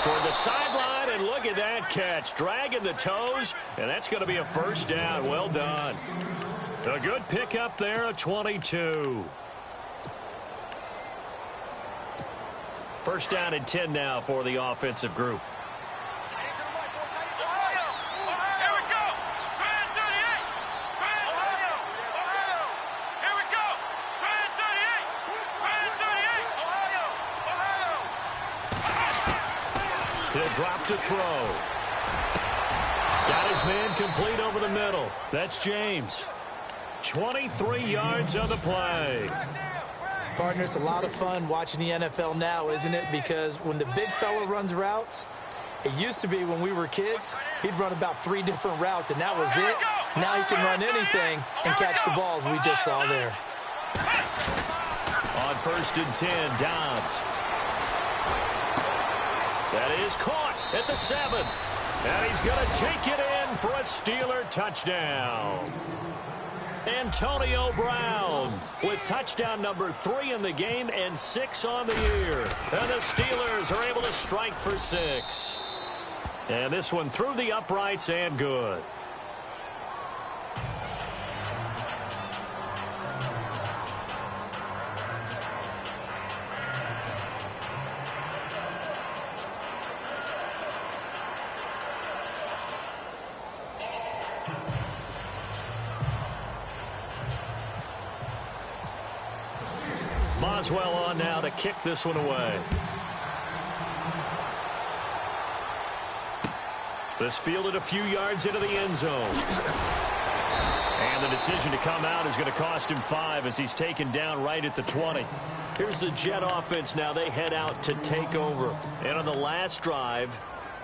Toward the sideline, and look at that catch. Dragging the toes, and that's going to be a first down. Well done. A good pickup there, a 22. First down and 10 now for the offensive group. He'll drop to throw. Got his man complete over the middle. That's James. 23 yards on the play. Partner, it's a lot of fun watching the NFL now, isn't it? Because when the big fella runs routes, it used to be when we were kids, he'd run about 3 different routes, and that was it. Now he can run anything and catch the balls we just saw there. On 1st and 10, Dobbs. That is caught at the 7. And he's going to take it in for a Steeler touchdown. Antonio Brown with touchdown number 3 in the game and 6 on the year. And the Steelers are able to strike for 6. And this one through the uprights and good. Boswell on now to kick this one away. This fielded a few yards into the end zone. And the decision to come out is going to cost him 5 as he's taken down right at the 20. Here's the Jet offense now. They head out to take over. And on the last drive,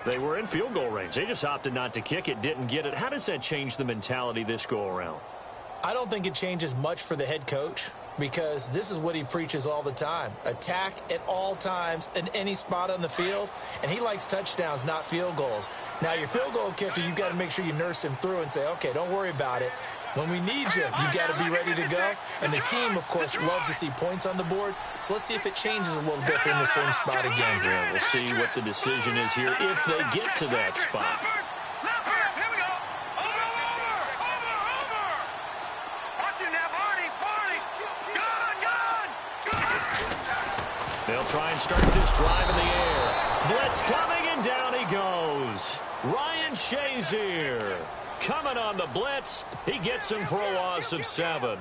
they were in field goal range. They just opted not to kick it, didn't get it. How does that change the mentality this go around? I don't think it changes much for the head coach because this is what he preaches all the time. Attack at all times in any spot on the field, and he likes touchdowns, not field goals. Now, your field goal kicker, you've got to make sure you nurse him through and say, okay, don't worry about it. When we need you, you've got to be ready to go. And the team, of course, loves to see points on the board. So let's see if it changes a little bit if they're in the same spot again. Yeah, we'll see what the decision is here if they get to that spot. They'll try and start this drive in the air. Blitz coming, and down he goes. Ryan Shazier coming on the blitz. He gets him for a loss of 7.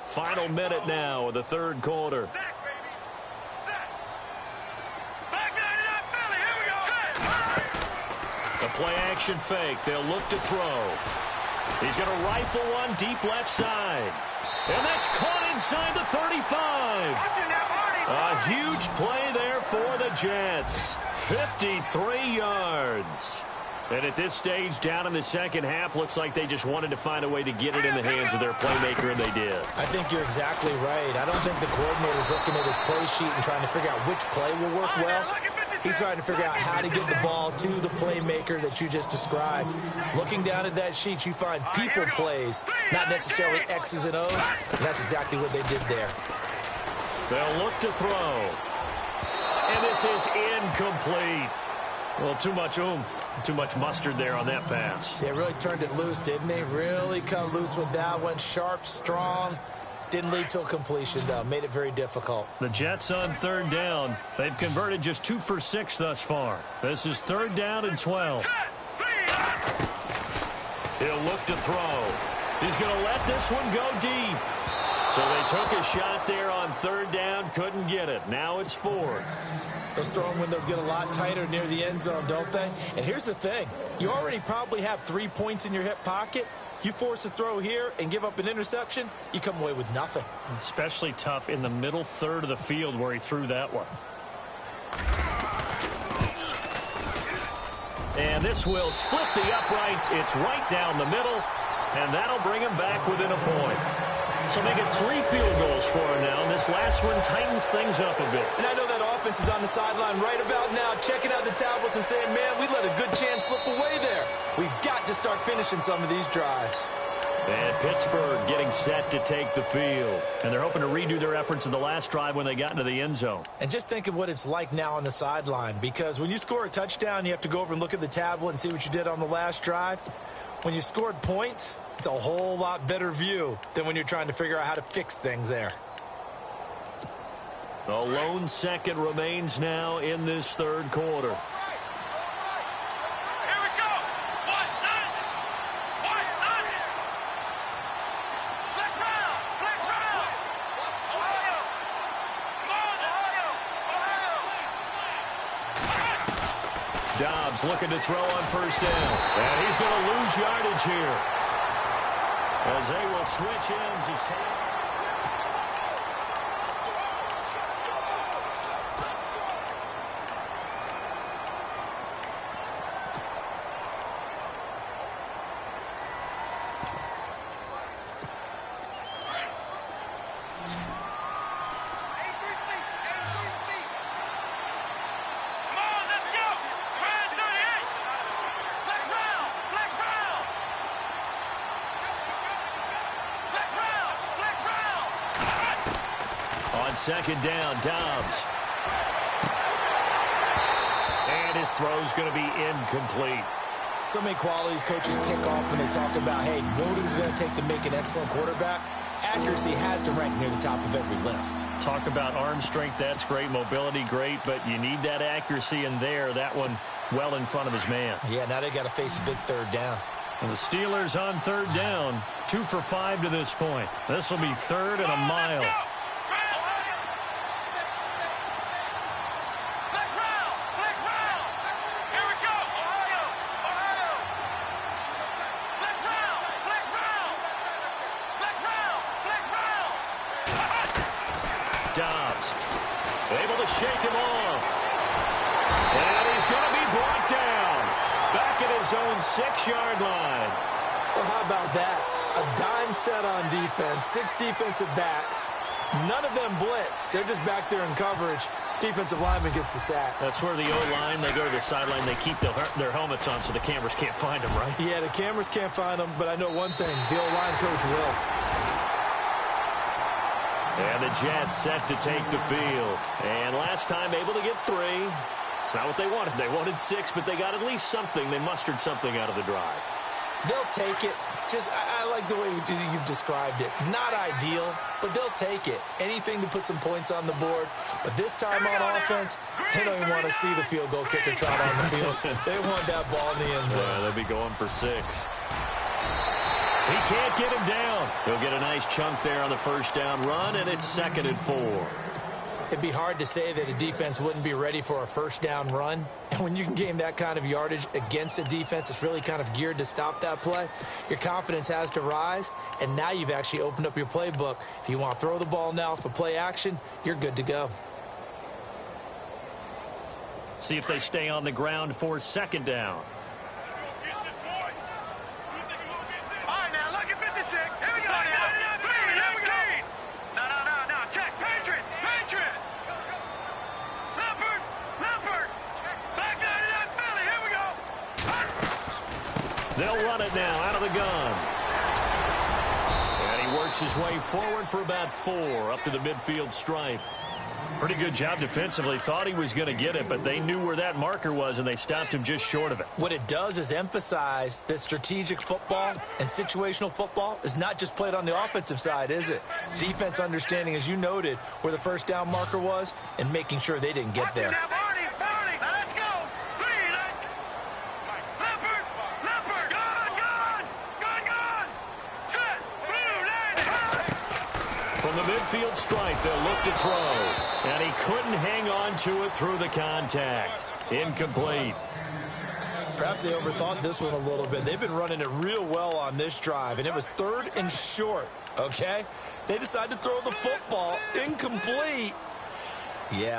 Final minute now of the third quarter. The play-action fake. They'll look to throw. He's going to rifle one deep left side. And that's caught inside the 35. A huge play there for the Jets. 53 yards. And at this stage, down in the second half, looks like they just wanted to find a way to get it in the hands of their playmaker, and they did. I think you're exactly right. I don't think the coordinator's looking at his play sheet and trying to figure out which play will work well. He's trying to figure out how to get the ball to the playmaker that you just described. Looking down at that sheet, you find people plays, not necessarily X's and O's, and that's exactly what they did there. They'll look to throw. And this is incomplete. Well, too much oomph, too much mustard there on that pass. They really turned it loose, didn't they? Really cut loose with that one. Sharp, strong. Didn't lead to a completion, though. Made it very difficult. The Jets on third down. They've converted just 2 for 6 thus far. This is 3rd down and 12. He'll look to throw. He's going to let this one go deep. So they took a shot there on 3rd down, couldn't get it. Now it's 4th. Those throwing windows get a lot tighter near the end zone, don't they? And here's the thing. You already probably have 3 points in your hip pocket. You force a throw here and give up an interception, you come away with nothing. Especially tough in the middle third of the field where he threw that one. And this will split the uprights. It's right down the middle, and that'll bring him back within a point. So make it 3 field goals for him now. And this last one tightens things up a bit. And I know that offense is on the sideline right about now, checking out the tablets and saying, man, we let a good chance slip away there. We've got to start finishing some of these drives. And Pittsburgh getting set to take the field. And they're hoping to redo their efforts in the last drive when they got into the end zone. And just think of what it's like now on the sideline, because when you score a touchdown, you have to go over and look at the tablet and see what you did on the last drive. When you scored points, it's a whole lot better view than when you're trying to figure out how to fix things there. The lone second remains now in this third quarter. Dobbs looking to throw on 1st down. And he's going to lose yardage here. As they will switch ends. On 2nd down, Dobbs. And his throw's going to be incomplete. So many qualities coaches tick off when they talk about, hey, what is it going to take to make an excellent quarterback? accuracy has to rank near the top of every list. Talk about arm strength, that's great. Mobility, great, but you need that accuracy in there. That one well in front of his man. Yeah, now they got to face a big third down. And the Steelers on third down, 2 for 5 to this point. This will be third and a mile. Dobbs able to shake him off. And he's going to be brought down. Back at his own 6-yard line. Well, how about that? A dime set on defense, 6 defensive backs. None of them blitz. They're just back there in coverage. Defensive lineman gets the sack. That's where the O-line, they go to the sideline, they keep their helmets on so the cameras can't find them, right? Yeah, the cameras can't find them, but I know one thing. The O-line coach will. And the Jets set to take the field. And last time able to get 3. It's not what they wanted. They wanted 6, but they got at least something. They mustered something out of the drive. They'll take it. I like the way you've described it. Not ideal, but they'll take it. Anything to put some points on the board. But this time on offense, they don't even want to see the field goal kicker trot on the field. They want that ball in the end zone. Yeah, they'll be going for 6. He can't get him down. He'll get a nice chunk there on the first down run, and it's 2nd and 4. It'd be hard to say that a defense wouldn't be ready for a first down run. And when you can gain that kind of yardage against a defense that's really kind of geared to stop that play, your confidence has to rise, and now you've actually opened up your playbook. If you want to throw the ball now for play action, you're good to go. See if they stay on the ground for 2nd down. They'll run it now out of the gun. And he works his way forward for about 4 up to the midfield stripe. Pretty good job defensively. Thought he was going to get it, but they knew where that marker was, and they stopped him just short of it. What it does is emphasize that strategic football and situational football is not just played on the offensive side, is it? Defense understanding, as you noted, where the first down marker was and making sure they didn't get there. From the midfield stripe, they'll look to throw. And he couldn't hang on to it through the contact. Incomplete. Perhaps they overthought this one a little bit. They've been running it real well on this drive, and it was 3rd and short, okay? They decided to throw the football incomplete. Yeah.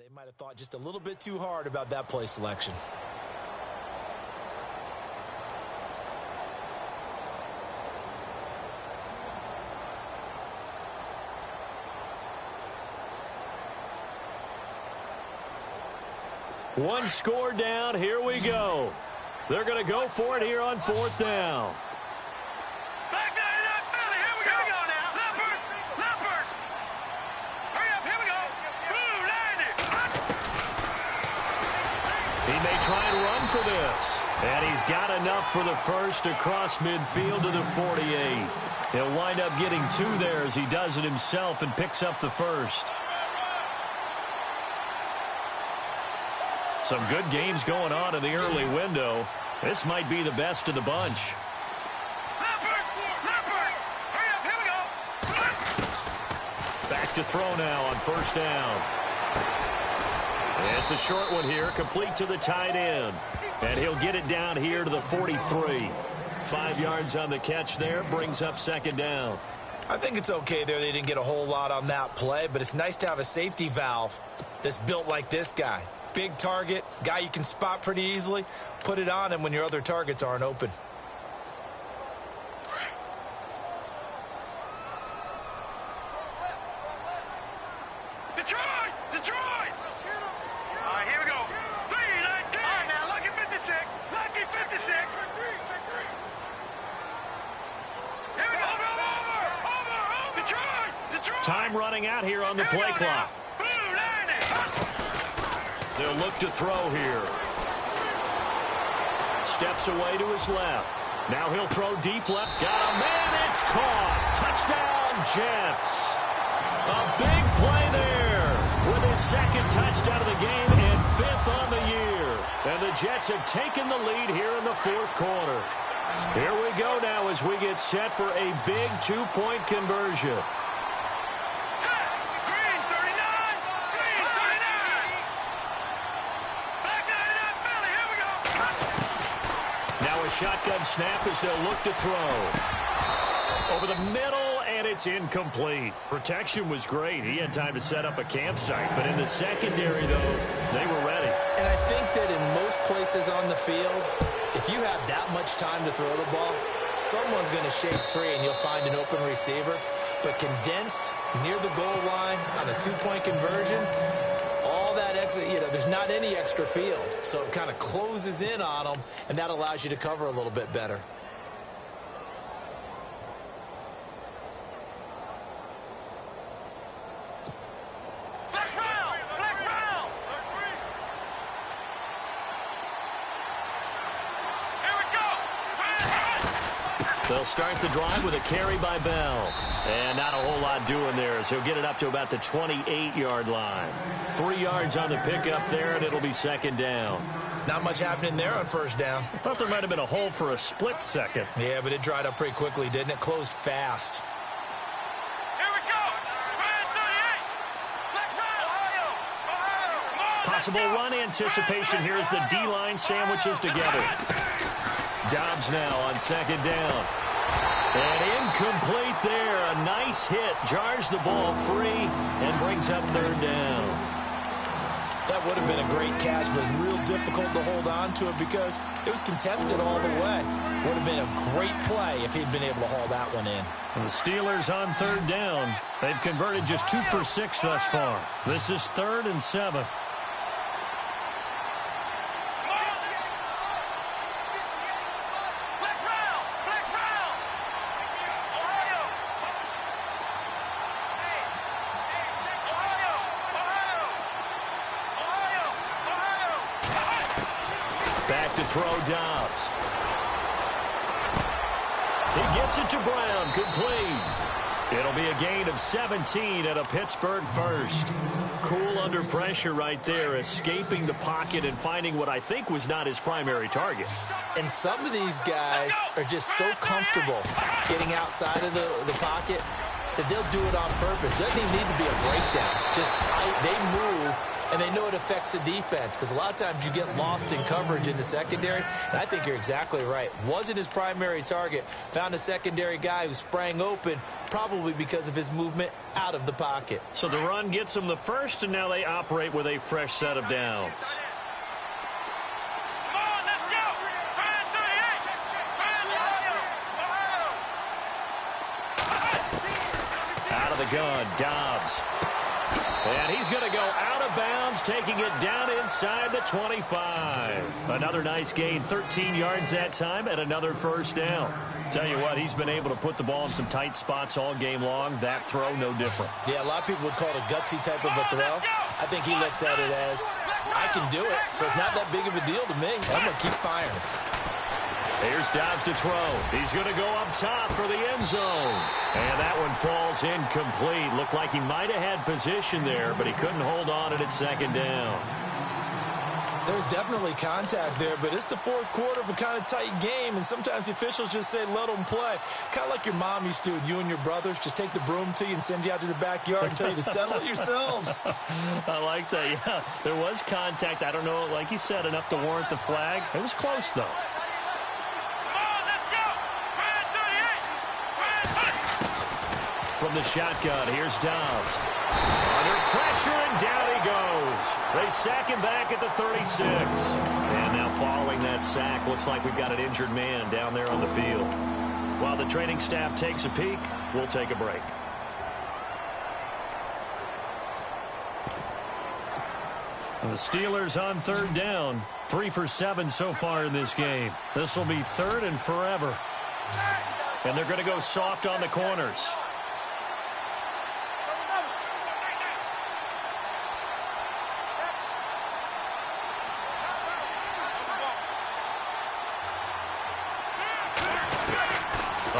They might have thought just a little bit too hard about that play selection. One score down. Here we go. They're going to go for it here on fourth down. Back there in that Philly. Here we go now. Leopard. Hurry up. Here we go. Blue, land it. He may try and run for this. And he's got enough for the first across midfield to the 48. He'll wind up getting 2 there as he does it himself and picks up the first. Some good games going on in the early window. This might be the best of the bunch. Leopard. Hurry up. Here we go. Back to throw now on first down. It's a short one here, complete to the tight end. And he'll get it down here to the 43. 5 yards on the catch there, brings up second down. I think it's okay there. They didn't get a whole lot on that play, but it's nice to have a safety valve that's built like this guy. Big target, guy you can spot pretty easily. Put it on him when your other targets aren't open. Detroit! All right, here we go. 3-19. All right, now, lucky 56. Lucky 56. Here we go. Over. Detroit! Time running out here on the play clock. Blue, land it. They'll look to throw here. Steps away to his left. Now he'll throw deep left. Got a man. It's caught. Touchdown, Jets. A big play there with his second touchdown of the game and 5th on the year. And the Jets have taken the lead here in the 4th quarter. Here we go now as we get set for a big 2-point conversion. Shotgun snap as they'll look to throw. Over the middle, and it's incomplete. Protection was great. He had time to set up a campsite. But in the secondary, though, they were ready. And I think that in most places on the field, if you have that much time to throw the ball, someone's going to shake free and you'll find an open receiver. But condensed near the goal line on a 2-point conversion, all that there's not any extra field, so it kind of closes in on them, and that allows you to cover a little bit better. They'll start the drive with a carry by Bell. And not a whole lot doing there as he'll get it up to about the 28-yard line. 3 yards on the pickup there, and it'll be second down. Not much happening there on first down. I thought there might have been a hole for a split second. Yeah, but it dried up pretty quickly, didn't it? Closed fast. Here we go. Possible run anticipation here as the D-line sandwiches together. Dobbs now on second down. And incomplete there. A nice hit. Jars the ball free and brings up third down. That would have been a great catch, but it was real difficult to hold on to it because it was contested all the way. Would have been a great play if he'd been able to haul that one in. And the Steelers on third down. They've converted just 2 for 6 thus far. This is 3rd and 7. Throw Dobbs. He gets it to Brown, complete. It'll be a gain of 17 at a Pittsburgh first. Cool under pressure right there, escaping the pocket and finding what I think was not his primary target. And some of these guys are just so comfortable getting outside of the pocket that they'll do it on purpose. It doesn't even need to be a breakdown. Just they move and they know it affects the defense because a lot of times you get lost in coverage in the secondary, and I think you're exactly right. Wasn't his primary target. Found a secondary guy who sprang open, probably because of his movement out of the pocket. So the run gets them the first, and now they operate with a fresh set of downs. Out of the gun, Dobbs. And he's going to go out of bounds, taking it down inside the 25. Another nice gain, 13 yards that time, and another first down. Tell you what, he's been able to put the ball in some tight spots all game long. That throw, no different. Yeah, a lot of people would call it a gutsy type of a throw. I think he looks at it as, I can do it, so it's not that big of a deal to me. I'm going to keep firing. Here's Dobbs to throw. He's going to go up top for the end zone. And that one falls incomplete. Looked like he might have had position there, but he couldn't hold on at second down. There's definitely contact there, but it's the fourth quarter of a kind of tight game, and sometimes the officials just say, let them play. Kind of like your mom used to with you and your brothers. Just take the broom to you and send you out to the backyard and tell you to settle it yourselves. I like that, yeah. There was contact. I don't know, like you said, enough to warrant the flag. It was close, though. From the shotgun, here's Dobbs. Under pressure, and down he goes. They sack him back at the 36. And now following that sack, looks like we've got an injured man down there on the field. While the training staff takes a peek, we'll take a break. And the Steelers on third down. 3 for 7 so far in this game. This will be third and forever. And they're going to go soft on the corners.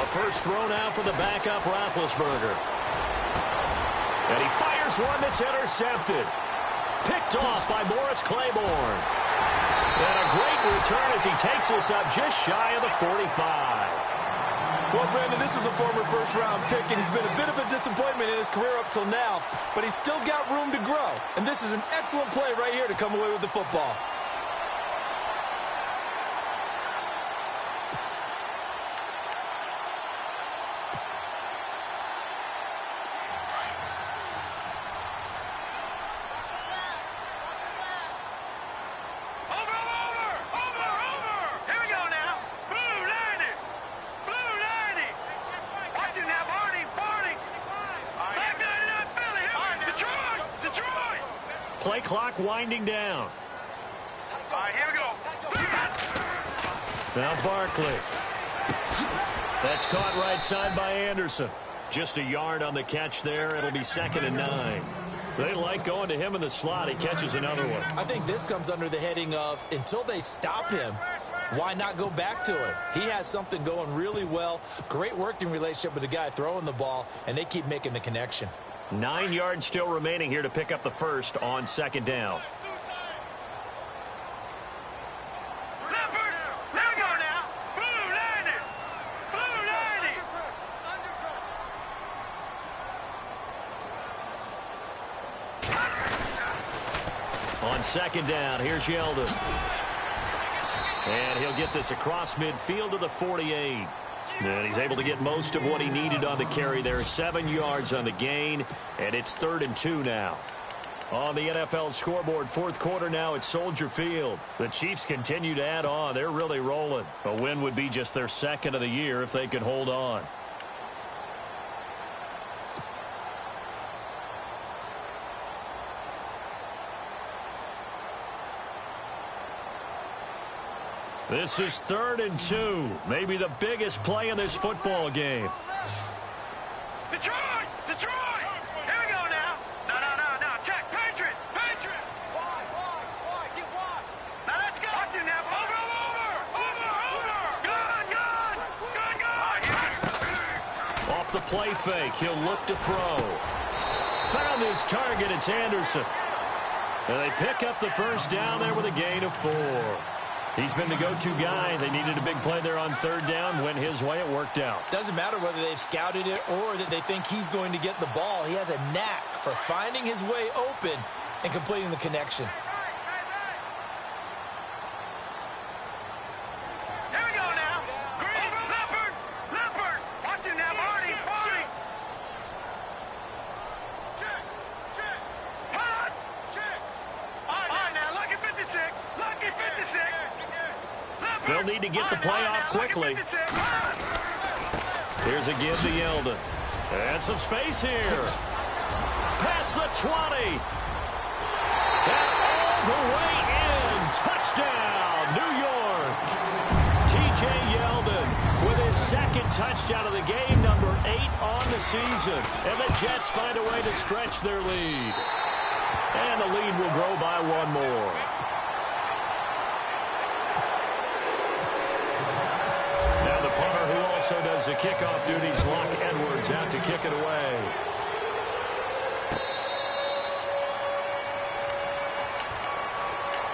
First throw now for the backup Roethlisberger. And he fires one that's intercepted. Picked off by Morris Claiborne. And a great return as he takes us up just shy of the 45. Well, Brandon, this is a former first-round pick, and he's been a bit of a disappointment in his career up till now, but he's still got room to grow. And this is an excellent play right here to come away with the football. Play clock winding down. All right, here we go. Now Barkley. That's caught right side by Anderson. Just a yard on the catch there. It'll be 2nd and 9. They like going to him in the slot. He catches another one. I think this comes under the heading of, until they stop him, why not go back to it? He has something going really well. Great working relationship with the guy throwing the ball, and they keep making the connection. 9 yards still remaining here to pick up the first on 2nd down. Leopard, there we go now. Blue 90. Blue 90. On 2nd down, here's Yeldon. And he'll get this across midfield to the 48. And he's able to get most of what he needed on the carry there. 7 yards on the gain, and it's 3rd and 2 now. On the NFL scoreboard, 4th quarter now at Soldier Field. The Chiefs continue to add on. They're really rolling. A win would be just their 2nd of the year if they could hold on. This is 3rd and 2. Maybe the biggest play in this football game. Detroit! Detroit! Here we go now. No. Check. Patriot! Wide. Get wide. Now let's go. Watch it now. Over. Gun. Off the play fake, he'll look to throw. Found his target. It's Anderson. And they pick up the first down there with a gain of 4. He's been the go-to guy. They needed a big play there on 3rd down. Went his way. It worked out. Doesn't matter whether they've scouted it or that they think he's going to get the ball. He has a knack for finding his way open and completing the connection. Here we go now. Green, Leopard, Leopard. Watch him now, Marty, Marty. Check, check. Hot. Check. All right now, lucky 56. Lucky 56. They'll need to get the play off quickly. Here's a give to Yeldon. And some space here. Past the 20. And all the way in. Touchdown, New York. T.J. Yeldon with his second touchdown of the game, number 8 on the season. And the Jets find a way to stretch their lead. And the lead will grow by one more. Now the punter who also does the kickoff duties, Locke Edwards, out to kick it away.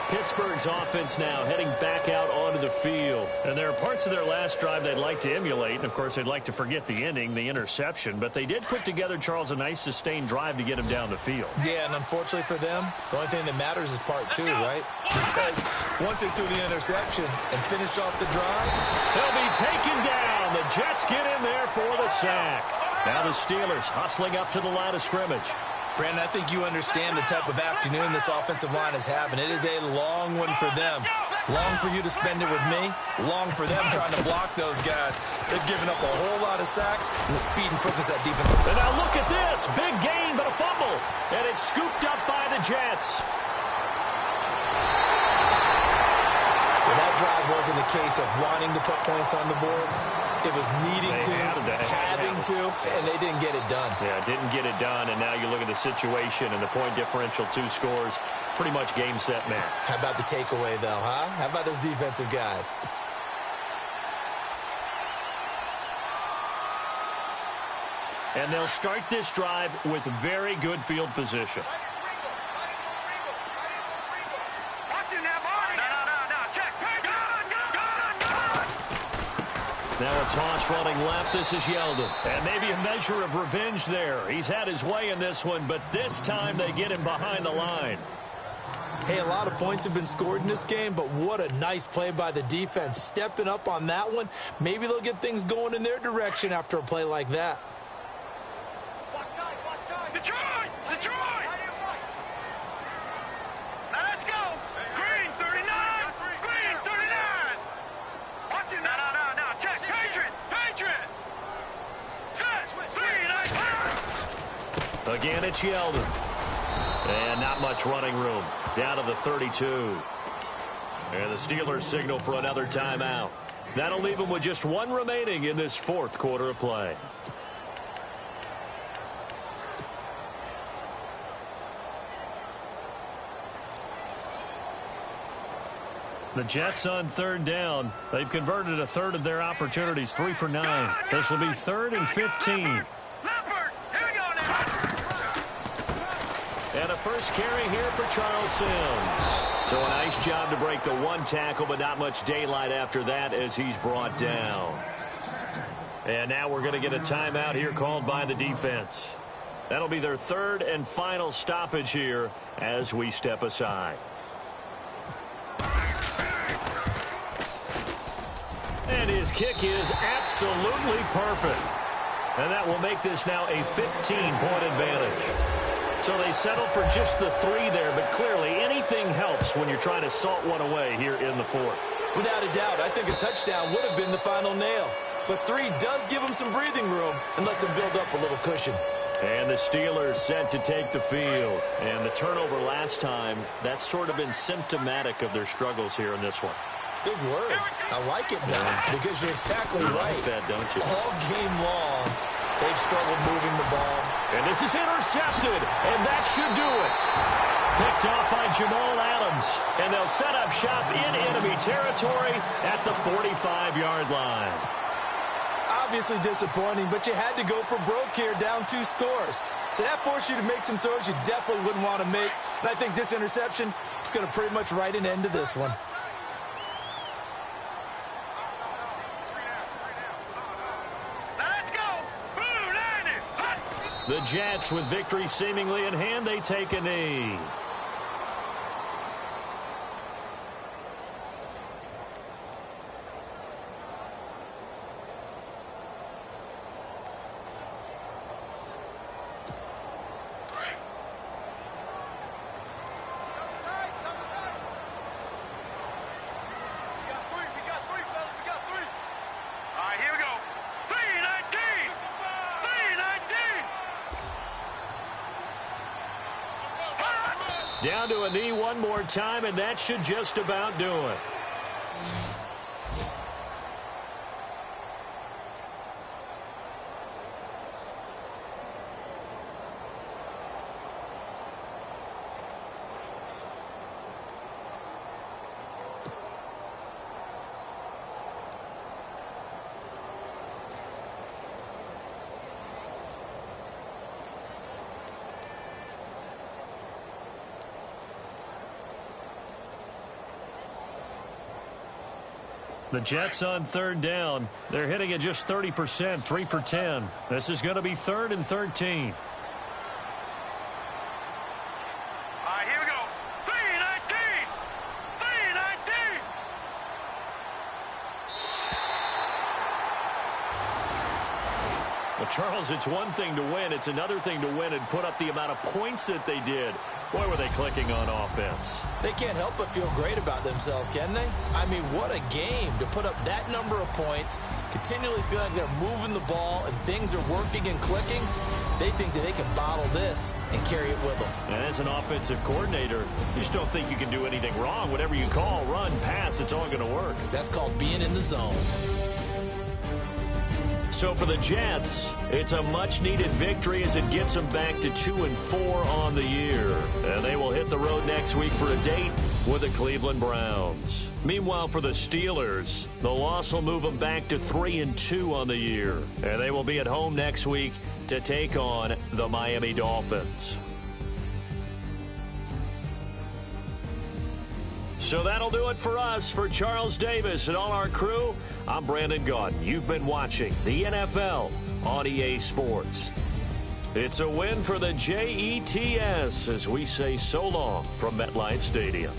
Pittsburgh's offense now heading back out onto the field. And there are parts of their last drive they'd like to emulate. And, of course, they'd like to forget the ending, the interception. But they did put together, Charles, a nice sustained drive to get him down the field. Yeah, and unfortunately for them, the only thing that matters is part 2, right? Because once they threw the interception and finished off the drive, they'll be taken down. The Jets get in there for the sack. Now the Steelers hustling up to the line of scrimmage. Brandon, I think you understand the type of afternoon this offensive line is having. It is a long one for them. Long for you to spend it with me. Long for them trying to block those guys. They've given up a whole lot of sacks, and the speed and quickness that defense. And now look at this. Big gain, but a fumble. And it's scooped up by the Jets. Well, that drive wasn't a case of wanting to put points on the board. It was needing having to, and they didn't get it done. Yeah, didn't get it done, and now you look at the situation and the point differential, 2 scores, pretty much game, set, match. How about the takeaway, though, huh? How about those defensive guys? And they'll start this drive with very good field position. Now a toss running left. This is Yeldon. And maybe a measure of revenge there. He's had his way in this one, but this time they get him behind the line. Hey, a lot of points have been scored in this game, but what a nice play by the defense. Stepping up on that one. Maybe they'll get things going in their direction after a play like that. Detroit! Detroit! Now let's go! Green, 39! Green, 39! Watch it now, now. Check, Patriot! Patriot! Set! 3, 9, Again, it's Yeldon. And not much running room. Down to the 32. And the Steelers signal for another timeout. That'll leave them with just 1 remaining in this 4th quarter of play. The Jets on 3rd down. They've converted a third of their opportunities, 3 for 9. This will be 3rd and 15. Leopard! Here we go now! And a first carry here for Charles Sims. So a nice job to break the 1 tackle, but not much daylight after that as he's brought down. And now we're going to get a timeout here called by the defense. That'll be their 3rd and final stoppage here as we step aside. And his kick is absolutely perfect. And that will make this now a 15-point advantage. So they settle for just the 3 there, but clearly anything helps when you're trying to salt one away here in the 4th. Without a doubt, I think a touchdown would have been the final nail. But 3 does give them some breathing room and lets them build up a little cushion. And the Steelers set to take the field. And the turnover last time, that's sort of been symptomatic of their struggles here in this one. Big word. I like it, man, because you're exactly right. You like that, don't you? All game long, they've struggled moving the ball. And this is intercepted, and that should do it. Picked off by Jamal Adams, and they'll set up shop in enemy territory at the 45-yard line. Obviously disappointing, but you had to go for broke here, down 2 scores. So that forced you to make some throws you definitely wouldn't want to make. And I think this interception is going to pretty much write an end to this one. The Jets, with victory seemingly in hand, they take a knee. Down to a knee one more time, and that should just about do it. The Jets on third down. They're hitting at just 30%, 3 for 10. This is going to be 3rd and 13. All right, here we go. 3-19. 3-19. Well, Charles, it's one thing to win. It's another thing to win and put up the amount of points that they did. Boy, were they clicking on offense. They can't help but feel great about themselves, can they? I mean, what a game to put up that number of points, continually feel like they're moving the ball and things are working and clicking. They think that they can bottle this and carry it with them. And as an offensive coordinator, you just don't think you can do anything wrong. Whatever you call, run, pass, it's all going to work. That's called being in the zone. So for the Jets, it's a much-needed victory as it gets them back to 2-4 on the year. And they will hit the road next week for a date with the Cleveland Browns. Meanwhile, for the Steelers, the loss will move them back to 3-2 on the year. And they will be at home next week to take on the Miami Dolphins. So that'll do it for us. For Charles Davis and all our crew, I'm Brandon Gaudin. You've been watching the NFL on EA Sports. It's a win for the Jets as we say so long from MetLife Stadium.